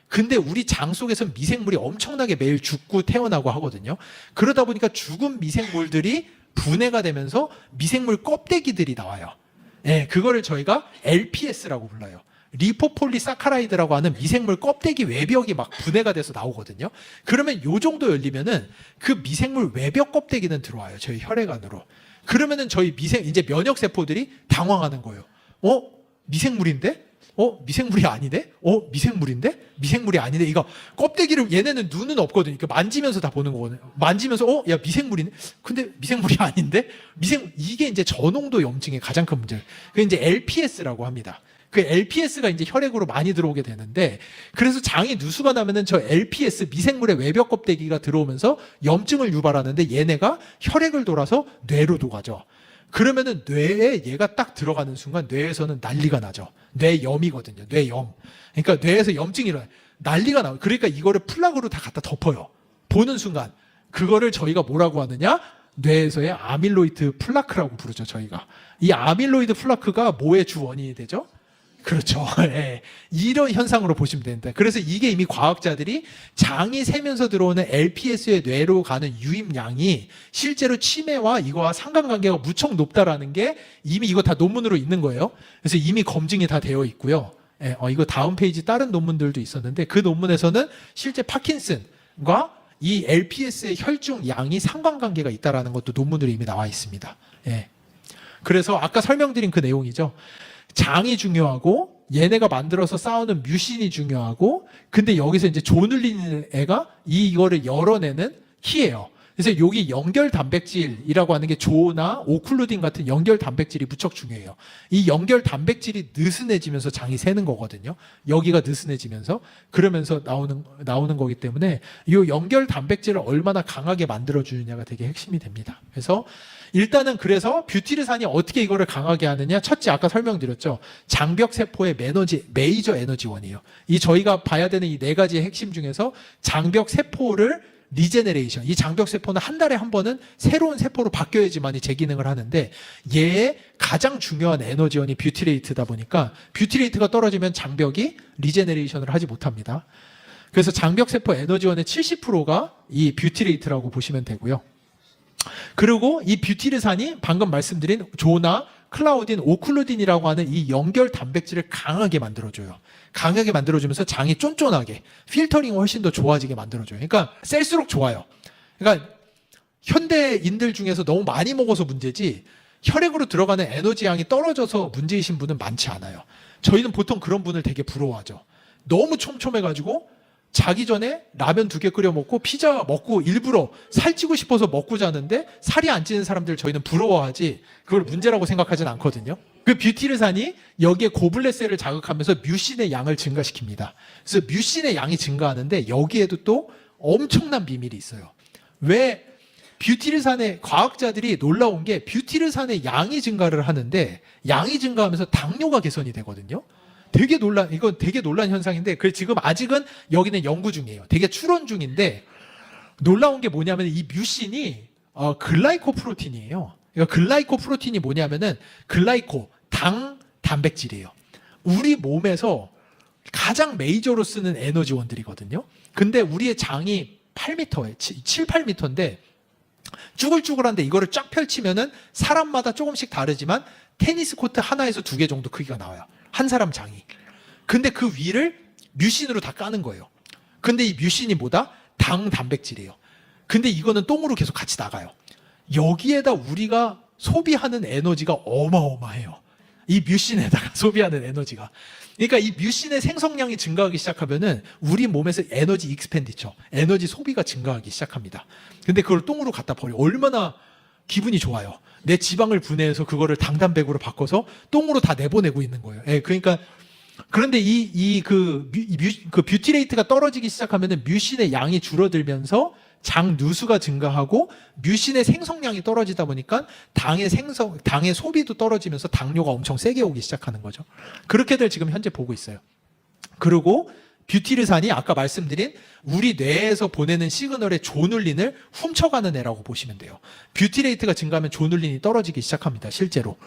근데 우리 장 속에서 미생물이 엄청나게 매일 죽고 태어나고 하거든요. 그러다 보니까 죽은 미생물들이 분해가 되면서 미생물 껍데기들이 나와요. 예, 그거를 저희가 LPS라고 불러요. 리포폴리사카라이드라고 하는 미생물 껍데기 외벽이 막 분해가 돼서 나오거든요. 그러면 요 정도 열리면은 그 미생물 외벽 껍데기는 들어와요. 저희 혈액 안으로. 그러면은 저희 이제 면역 세포들이 당황하는 거예요. 미생물인데? 미생물이 아니네? 미생물인데? 미생물이 아니네? 이거 껍데기를, 얘네는 눈은 없거든요. 그러니까 만지면서 다 보는 거거든요. 만지면서, 야, 미생물이네? 근데 미생물이 아닌데? 이게 이제 저농도 염증의 가장 큰 문제예요. 그게 이제 LPS라고 합니다. 그 LPS가 이제 혈액으로 많이 들어오게 되는데, 그래서 장이 누수가 나면은 저 LPS, 미생물의 외벽 껍데기가 들어오면서 염증을 유발하는데, 얘네가 혈액을 돌아서 뇌로도 가죠. 그러면은 뇌에 얘가 딱 들어가는 순간 뇌에서는 난리가 나죠. 뇌염이거든요. 뇌염. 그러니까 뇌에서 염증이 일어나요. 난리가 나요. 그러니까 이거를 플라그로 다 갖다 덮어요. 보는 순간. 그거를 저희가 뭐라고 하느냐? 뇌에서의 아밀로이드 플라크라고 부르죠, 저희가. 이 아밀로이드 플라크가 뭐의 주 원인이 되죠? 그렇죠. 예. 이런 현상으로 보시면 됩니다. 그래서 이게 이미 과학자들이 장이 새면서 들어오는 LPS의 뇌로 가는 유입량이 실제로 치매와 이거와 상관관계가 무척 높다라는 게 이미 이거 다 논문으로 있는 거예요. 그래서 이미 검증이 다 되어 있고요. 예, 이거 다음 페이지 다른 논문들도 있었는데, 그 논문에서는 실제 파킨슨과 이 LPS의 혈중 양이 상관관계가 있다라는 것도 논문으로 이미 나와 있습니다. 예. 그래서 아까 설명드린 그 내용이죠. 장이 중요하고 얘네가 만들어서 싸우는 뮤신이 중요하고, 근데 여기서 이제 조눌리는 애가 이거를 열어내는 키예요. 그래서 여기 연결 단백질이라고 하는 게 조나 오클루딘 같은 연결 단백질이 무척 중요해요. 이 연결 단백질이 느슨해지면서 장이 새는 거거든요. 여기가 느슨해지면서 그러면서 나오는 거기 때문에 이 연결 단백질을 얼마나 강하게 만들어 주느냐가 되게 핵심이 됩니다. 그래서 일단은 그래서 뷰티르산이 어떻게 이거를 강하게 하느냐? 첫째, 아까 설명드렸죠. 장벽 세포의 메이저 에너지원이에요. 이 저희가 봐야 되는 이 네 가지의 핵심 중에서 장벽 세포를 리제네레이션, 이 장벽 세포는 한 달에 한 번은 새로운 세포로 바뀌어야지만이 제 기능을 하는데, 얘의 가장 중요한 에너지원이 뷰티레이트다 보니까 뷰티레이트가 떨어지면 장벽이 리제네레이션을 하지 못합니다. 그래서 장벽 세포 에너지원의 70%가 이 뷰티레이트라고 보시면 되고요. 그리고 이 뷰티르산이 방금 말씀드린 조나 클라우딘, 오클루딘이라고 하는 이 연결 단백질을 강하게 만들어줘요. 강하게 만들어주면서 장이 쫀쫀하게, 필터링이 훨씬 더 좋아지게 만들어줘요. 그러니까 셀수록 좋아요. 그러니까 현대인들 중에서 너무 많이 먹어서 문제지 혈액으로 들어가는 에너지 양이 떨어져서 문제이신 분은 많지 않아요. 저희는 보통 그런 분을 되게 부러워하죠. 너무 촘촘해가지고 자기 전에 라면 2개 끓여 먹고 피자 먹고 일부러 살찌고 싶어서 먹고 자는데 살이 안 찌는 사람들 저희는 부러워하지 그걸 문제라고 생각하진 않거든요. 그 뷰티르산이 여기에 고블렛셀을 자극하면서 뮤신의 양을 증가시킵니다. 그래서 뮤신의 양이 증가하는데 여기에도 또 엄청난 비밀이 있어요. 왜 뷰티르산의 과학자들이 놀라운 게 뷰티르산의 양이 증가를 하는데 양이 증가하면서 당뇨가 개선이 되거든요. 이건 되게 놀란 현상인데, 그 지금 아직은 여기는 연구 중이에요. 되게 추론 중인데, 놀라운 게 뭐냐면 이 뮤신이 글라이코 프로틴이에요. 그러니까 글라이코 프로틴이 뭐냐면은 당, 단백질이에요. 우리 몸에서 가장 메이저로 쓰는 에너지원들이거든요. 근데 우리의 장이 8m에 7, 8m인데 쭈글쭈글한데 이거를 쫙 펼치면은 사람마다 조금씩 다르지만 테니스 코트 하나에서 2개 정도 크기가 나와요. 한 사람 장이. 근데 그 위를 뮤신으로 다 까는 거예요. 근데 이 뮤신이 뭐다? 당, 단백질이에요. 근데 이거는 똥으로 계속 같이 나가요. 여기에다 우리가 소비하는 에너지가 어마어마해요. 이 뮤신에다가 소비하는 에너지가. 그러니까 이 뮤신의 생성량이 증가하기 시작하면은 우리 몸에서 에너지 익스펜디처, 에너지 소비가 증가하기 시작합니다. 근데 그걸 똥으로 갖다 버려. 얼마나 기분이 좋아요. 내 지방을 분해해서 그거를 당단백으로 바꿔서 똥으로 다 내보내고 있는 거예요. 예, 그러니까 그런데 그 뷰티레이트가 떨어지기 시작하면은 뮤신의 양이 줄어들면서 장 누수가 증가하고 뮤신의 생성량이 떨어지다 보니까 당의 소비도 떨어지면서 당뇨가 엄청 세게 오기 시작하는 거죠. 그렇게들 지금 현재 보고 있어요. 그리고 뷰티르산이 아까 말씀드린 우리 뇌에서 보내는 시그널의 조눌린을 훔쳐가는 애라고 보시면 돼요. 뷰티레이트가 증가하면 조눌린이 떨어지기 시작합니다. 실제로.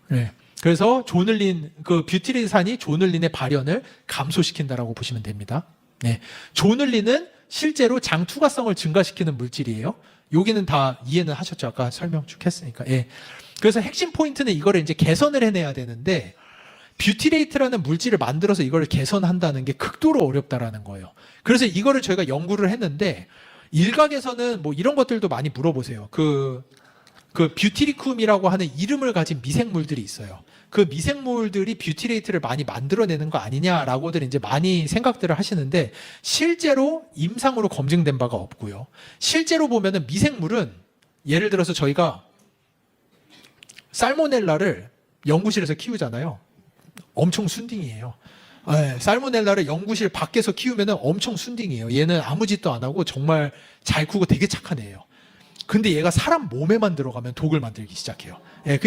네. 그래서 뷰티르산이 조눌린의 발현을 감소시킨다라고 보시면 됩니다. 네. 조눌린은 실제로 장 투과성을 증가시키는 물질이에요. 여기는 다 이해는 하셨죠? 아까 설명 쭉 했으니까. 예. 그래서 핵심 포인트는 이거를 이제 개선을 해내야 되는데 뷰티레이트라는 물질을 만들어서 이걸 개선한다는 게 극도로 어렵다라는 거예요. 그래서 이거를 저희가 연구를 했는데 일각에서는 뭐 이런 것들도 많이 물어보세요. 그 뷰티리쿰이라고 하는 이름을 가진 미생물들이 있어요. 그 미생물들이 뷰티레이트를 많이 만들어내는 거 아니냐라고들 이제 많이 생각들을 하시는데 실제로 임상으로 검증된 바가 없고요. 실제로 보면은 미생물은 예를 들어서 저희가 살모넬라를 연구실에서 키우잖아요. 엄청 순딩이에요. 네, 살모넬라를 연구실 밖에서 키우면은 엄청 순딩이에요. 얘는 아무 짓도 안 하고 정말 잘 크고 되게 착한 애예요. 근데 얘가 사람 몸에만 들어가면 독을 만들기 시작해요. 예,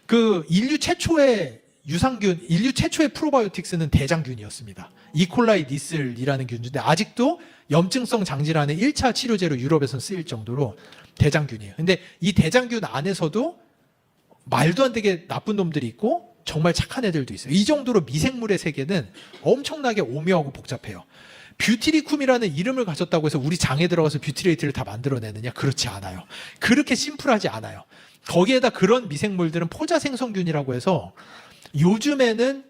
그 인류 최초의 유산균, 인류 최초의 프로바이오틱스는 대장균이었습니다. 이콜라이 니슬이라는 균인데 아직도 염증성 장질환의 1차 치료제로 유럽에서 쓰일 정도로 대장균이에요. 근데 이 대장균 안에서도 말도 안 되게 나쁜 놈들이 있고 정말 착한 애들도 있어요. 이 정도로 미생물의 세계는 엄청나게 오묘하고 복잡해요. 뷰티리쿰이라는 이름을 가졌다고 해서 우리 장에 들어가서 뷰티레이트를 다 만들어내느냐? 그렇지 않아요. 그렇게 심플하지 않아요. 거기에다 그런 미생물들은 포자생성균이라고 해서 요즘에는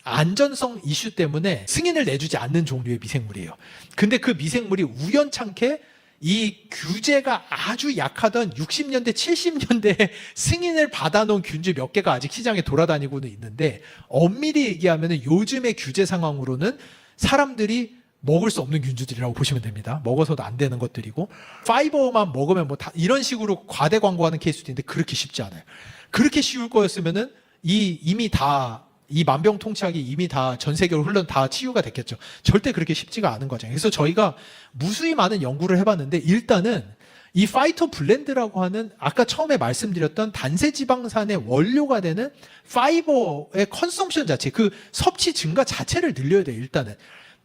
안전성 이슈 때문에 승인을 내주지 않는 종류의 미생물이에요. 근데 그 미생물이 우연찮게 이 규제가 아주 약하던 60년대, 70년대에 승인을 받아놓은 균주 몇 개가 아직 시장에 돌아다니고는 있는데 엄밀히 얘기하면 요즘의 규제 상황으로는 사람들이 먹을 수 없는 균주들이라고 보시면 됩니다. 먹어서도 안 되는 것들이고 파이버만 먹으면 뭐 다 이런 식으로 과대 광고하는 케이스도 있는데 그렇게 쉽지 않아요. 그렇게 쉬울 거였으면은 이미 다 이 만병통치약이 이미 다 전 세계로 다 치유가 됐겠죠. 절대 그렇게 쉽지가 않은 거죠. 그래서 저희가 무수히 많은 연구를 해봤는데 일단은 이 파이토블렌드라고 하는 아까 처음에 말씀드렸던 단세지방산의 원료가 되는 파이버의 컨섬션 자체, 그 섭취 증가 자체를 늘려야 돼요. 일단은.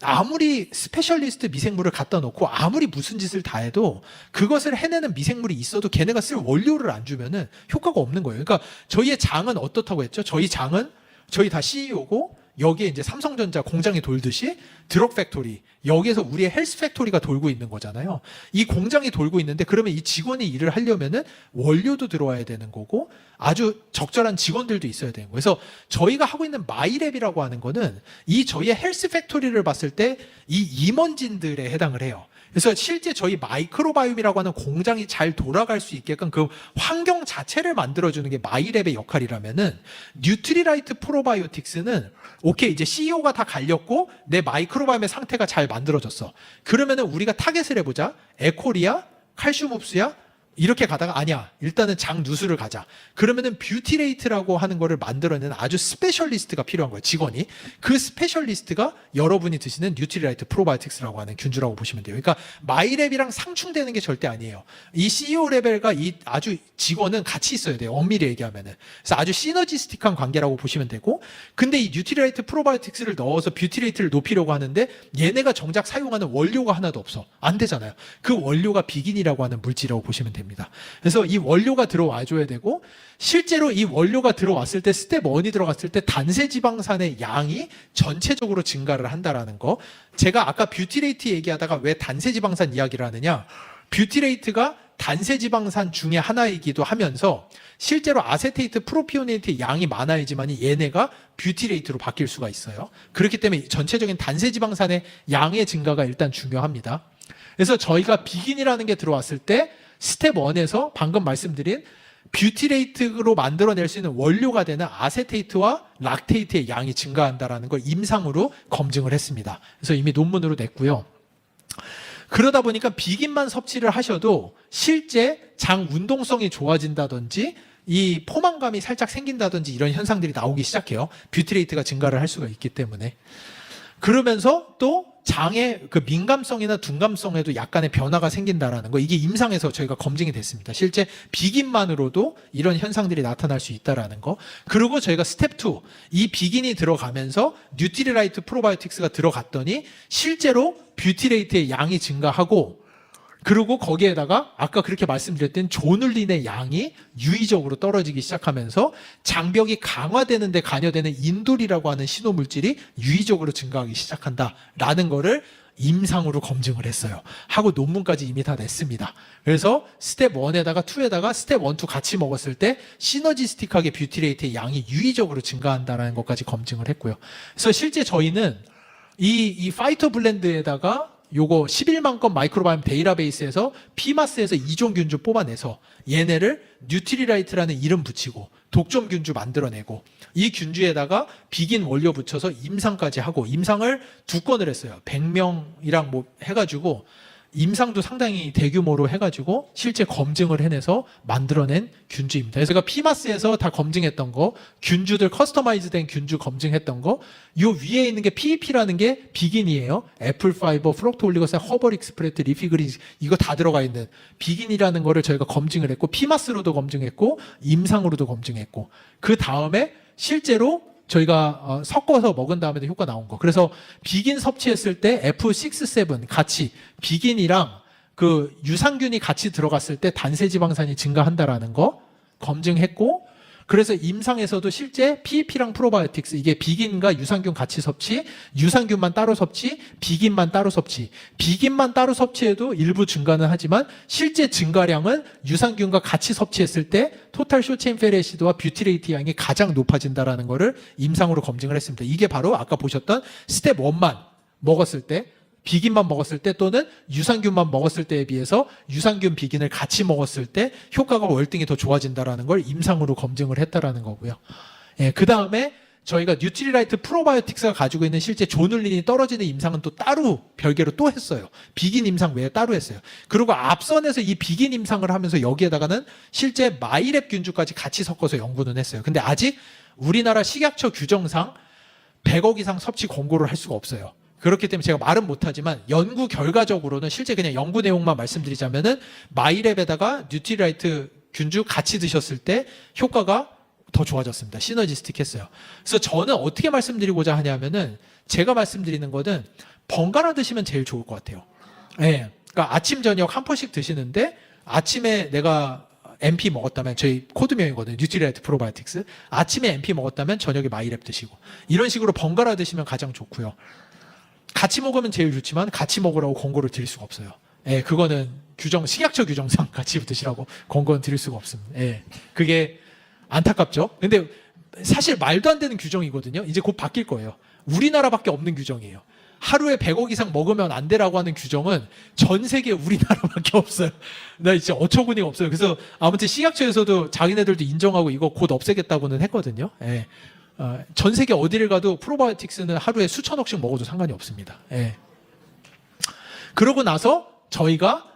아무리 스페셜리스트 미생물을 갖다 놓고 아무리 무슨 짓을 다 해도 그것을 해내는 미생물이 있어도 걔네가 쓸 원료를 안 주면은 효과가 없는 거예요. 그러니까 저희의 장은 어떻다고 했죠? 저희 장은 저희 다 CEO고 여기에 이제 삼성전자 공장이 돌듯이 드럭 팩토리, 여기에서 우리의 헬스 팩토리가 돌고 있는 거잖아요. 이 공장이 돌고 있는데 그러면 이 직원이 일을 하려면은 원료도 들어와야 되는 거고 아주 적절한 직원들도 있어야 되는 거예요. 그래서 저희가 하고 있는 마이랩이라고 하는 거는 이 저희의 헬스 팩토리를 봤을 때 이 임원진들에 해당을 해요. 그래서 실제 저희 마이크로바이옴이라고 하는 공장이 잘 돌아갈 수 있게끔 그 환경 자체를 만들어주는 게 마이랩의 역할이라면은 뉴트리라이트 프로바이오틱스는 오케이 이제 CEO가 다 갈렸고 내 마이크로바이옴의 상태가 잘 만들어졌어. 그러면은 우리가 타겟을 해보자. 에코리아, 칼슘 흡수야. 이렇게 가다가 아니야. 일단은 장 누수를 가자. 그러면은 뷰티레이트라고 하는 거를 만들어내는 아주 스페셜리스트가 필요한 거예요. 직원이. 그 스페셜리스트가 여러분이 드시는 뉴트리라이트 프로바이오틱스라고 하는 균주라고 보시면 돼요. 그러니까 마이랩이랑 상충되는 게 절대 아니에요. 이 CEO 레벨과 이 아주 직원은 같이 있어야 돼요. 엄밀히 얘기하면은. 그래서 아주 시너지스틱한 관계라고 보시면 되고 근데 이 뉴트리라이트 프로바이오틱스를 넣어서 뷰티레이트를 높이려고 하는데 얘네가 정작 사용하는 원료가 하나도 없어. 안 되잖아요. 그 원료가 비긴이라고 하는 물질이라고 보시면 됩니다. 됩니다. 그래서 이 원료가 들어와줘야 되고, 실제로 이 원료가 들어왔을 때, 스텝 1이 들어갔을 때 단세지방산의 양이 전체적으로 증가를 한다라는 거. 제가 아까 뷰티레이트 얘기하다가 왜 단세지방산 이야기를 하느냐, 뷰티레이트가 단세지방산 중에 하나이기도 하면서 실제로 아세테이트, 프로피오네이트의 양이 많아야지만 얘네가 뷰티레이트로 바뀔 수가 있어요. 그렇기 때문에 전체적인 단세지방산의 양의 증가가 일단 중요합니다. 그래서 저희가 비긴이라는 게 들어왔을 때 스텝 1에서 방금 말씀드린 뷰티레이트로 만들어낼 수 있는 원료가 되는 아세테이트와 락테이트의 양이 증가한다는 걸 임상으로 검증을 했습니다. 그래서 이미 논문으로 냈고요. 그러다 보니까 비긴만 섭취를 하셔도 실제 장 운동성이 좋아진다든지 이 포만감이 살짝 생긴다든지 이런 현상들이 나오기 시작해요. 뷰티레이트가 증가를 할 수가 있기 때문에. 그러면서 또 장의 그 민감성이나 둔감성에도 약간의 변화가 생긴다라는 거, 이게 임상에서 저희가 검증이 됐습니다. 실제 비긴만으로도 이런 현상들이 나타날 수 있다라는 거. 그리고 저희가 스텝 2, 이 비긴이 들어가면서 뉴트리라이트 프로바이오틱스가 들어갔더니 실제로 뷰티레이트의 양이 증가하고, 그리고 거기에다가 아까 그렇게 말씀드렸던 조눌린의 양이 유의적으로 떨어지기 시작하면서 장벽이 강화되는 데 관여되는 인돌이라고 하는 신호물질이 유의적으로 증가하기 시작한다라는 거를 임상으로 검증을 했어요. 하고 논문까지 이미 다 냈습니다. 그래서 스텝 1에다가 2에다가 스텝 1, 2 같이 먹었을 때 시너지스틱하게 뷰티레이트의 양이 유의적으로 증가한다는 것까지 검증을 했고요. 그래서 실제 저희는 이 파이터 블렌드에다가 요거 11만 건 마이크로바이옴 데이터베이스에서 피마스에서 2종 균주 뽑아내서 얘네를 뉴트리라이트라는 이름 붙이고 독점 균주 만들어내고 이 균주에다가 비긴 원료 붙여서 임상까지 하고, 임상을 2건을 했어요. 100명이랑 뭐 해가지고 임상도 상당히 대규모로 해가지고 실제 검증을 해내서 만들어낸 균주입니다. 그래서 제가 피마스에서 다 검증했던 거, 균주들 커스터마이즈된 균주 검증했던 거, 요 위에 있는 게 PEP라는 게 비긴이에요. 애플파이버, 프록토올리고산, 허벌익스프레트, 리피그린, 이거 다 들어가 있는 비긴이라는 거를 저희가 검증을 했고, 피마스로도 검증했고 임상으로도 검증했고, 그 다음에 실제로 저희가 섞어서 먹은 다음에도 효과 나온 거. 그래서 비긴 섭취했을 때 F6, 7 같이 비긴이랑 그 유산균이 같이 들어갔을 때 단세지방산이 증가한다라는 거 검증했고, 그래서 임상에서도 실제 PEP랑 프로바이오틱스, 이게 비긴과 유산균 같이 섭취, 유산균만 따로 섭취, 비긴만 따로 섭취, 비긴만 따로 섭취해도 일부 증가는 하지만 실제 증가량은 유산균과 같이 섭취했을 때 토탈 쇼체인 페리시드와 뷰티레이트 양이 가장 높아진다라는 거를 임상으로 검증을 했습니다. 이게 바로 아까 보셨던 스텝 1만 먹었을 때, 비긴만 먹었을 때 또는 유산균만 먹었을 때에 비해서 유산균 비긴을 같이 먹었을 때 효과가 월등히 더 좋아진다라는 걸 임상으로 검증을 했다라는 거고요. 예, 그 다음에 저희가 뉴트리라이트 프로바이오틱스가 가지고 있는 실제 조눌린이 떨어지는 임상은 또 따로 별개로 또 했어요. 비긴 임상 외에 따로 했어요. 그리고 앞선에서 이 비긴 임상을 하면서 여기에다가는 실제 마이랩 균주까지 같이 섞어서 연구는 했어요. 근데 아직 우리나라 식약처 규정상 100억 이상 섭취 권고를 할 수가 없어요. 그렇기 때문에 제가 말은 못하지만 연구 결과적으로는 실제 그냥 연구 내용만 말씀드리자면은 마이랩에다가 뉴트리라이트 균주 같이 드셨을 때 효과가 더 좋아졌습니다. 시너지스틱 했어요. 그래서 저는 어떻게 말씀드리고자 하냐면은 제가 말씀드리는 거는 번갈아 드시면 제일 좋을 것 같아요. 예. 그러니까 아침 저녁 한 번씩 드시는데 아침에 내가 MP 먹었다면, 저희 코드명이거든요. 뉴트리라이트 프로바이오틱스. 아침에 MP 먹었다면 저녁에 마이랩 드시고, 이런 식으로 번갈아 드시면 가장 좋고요. 같이 먹으면 제일 좋지만 같이 먹으라고 권고를 드릴 수가 없어요. 예, 그거는 식약처 규정상 같이 드시라고 권고는 드릴 수가 없습니다. 예, 그게 안타깝죠. 근데 사실 말도 안 되는 규정이거든요. 이제 곧 바뀔 거예요. 우리나라밖에 없는 규정이에요. 하루에 100억 이상 먹으면 안 되라고 하는 규정은 전 세계 우리나라밖에 없어요. 나 진짜 어처구니가 없어요. 그래서 아무튼 식약처에서도 자기네들도 인정하고 이거 곧 없애겠다고는 했거든요. 예. 전 세계 어디를 가도 프로바이오틱스는 하루에 수천억씩 먹어도 상관이 없습니다. 예. 그러고 나서 저희가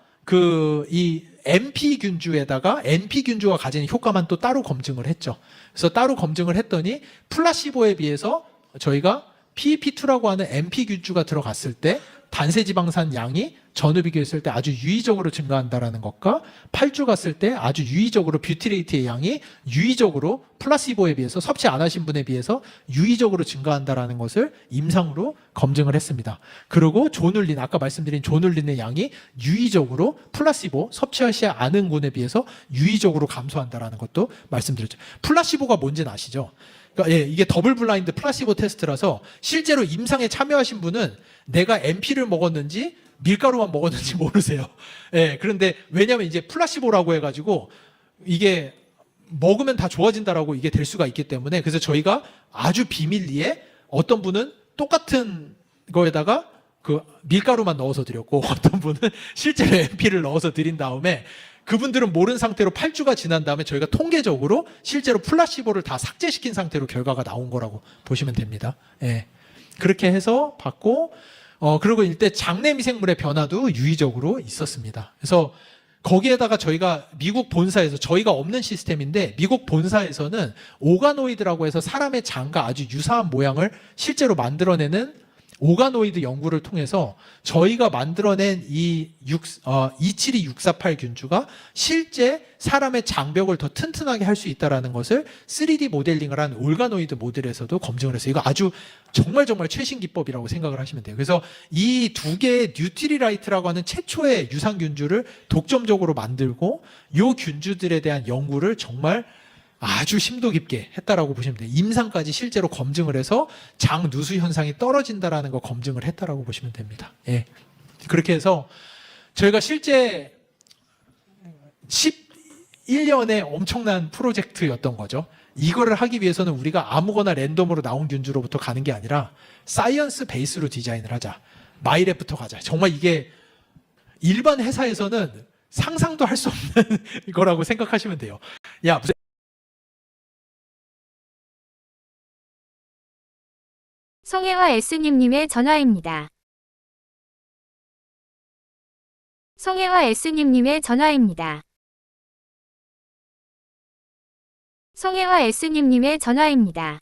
이 MP 균주에다가 NP 균주가 가지는 효과만 또 따로 검증을 했죠. 그래서 따로 검증을 했더니 플라시보에 비해서 저희가 PEP2라고 하는 MP 균주가 들어갔을 때 단세지방산 양이 전후 비교했을 때 아주 유의적으로 증가한다라는 것과 8주 갔을 때 아주 유의적으로 뷰티레이트의 양이 유의적으로 플라시보에 비해서 섭취 안 하신 분에 비해서 유의적으로 증가한다라는 것을 임상으로 검증을 했습니다. 그리고 조눌린, 아까 말씀드린 조눌린의 양이 유의적으로 플라시보 섭취하지 않은 분에 비해서 유의적으로 감소한다라는 것도 말씀드렸죠. 플라시보가 뭔지는 아시죠? 그러니까 이게 더블 블라인드 플라시보 테스트라서 실제로 임상에 참여하신 분은 내가 MP를 먹었는지 밀가루만 먹었는지 모르세요. 그런데 왜냐하면 이제 플라시보라고 해가지고 이게 먹으면 다 좋아진다라고 이게 될 수가 있기 때문에, 그래서 저희가 아주 비밀리에 어떤 분은 똑같은 거에다가 그 밀가루만 넣어서 드렸고 어떤 분은 실제로 MP를 넣어서 드린 다음에 그분들은 모른 상태로 8주가 지난 다음에 저희가 통계적으로 실제로 플라시보를 다 삭제시킨 상태로 결과가 나온 거라고 보시면 됩니다. 그렇게 해서 봤고, 그리고 이때 장내 미생물의 변화도 유의적으로 있었습니다. 그래서 거기에다가 저희가 미국 본사에서, 저희가 없는 시스템인데 미국 본사에서는 오가노이드라고 해서 사람의 장과 아주 유사한 모양을 실제로 만들어내는 오가노이드 연구를 통해서 저희가 만들어낸 이 272648 균주가 실제 사람의 장벽을 더 튼튼하게 할 수 있다는 것을 3D 모델링을 한 올가노이드 모델에서도 검증을 했어요. 이거 아주 정말 최신 기법이라고 생각을 하시면 돼요. 그래서 이 두 개의 뉴트리라이트라고 하는 최초의 유산균주를 독점적으로 만들고 이 균주들에 대한 연구를 정말 아주 심도 깊게 했다라고 보시면 돼요. 임상까지 실제로 검증을 해서 장 누수 현상이 떨어진다라는 거 검증을 했다라고 보시면 됩니다. 그렇게 해서 저희가 실제 11년의 엄청난 프로젝트였던 거죠. 이거를 하기 위해서는 우리가 아무거나 랜덤으로 나온 균주로부터 가는 게 아니라 사이언스 베이스로 디자인을 하자. 마이랩부터 가자. 정말 이게 일반 회사에서는 상상도 할 수 없는 거라고 생각하시면 돼요. 야, 무슨 송혜화 S님의 전화입니다. 송혜화 S님의 전화입니다. 송혜화 S님의 전화입니다.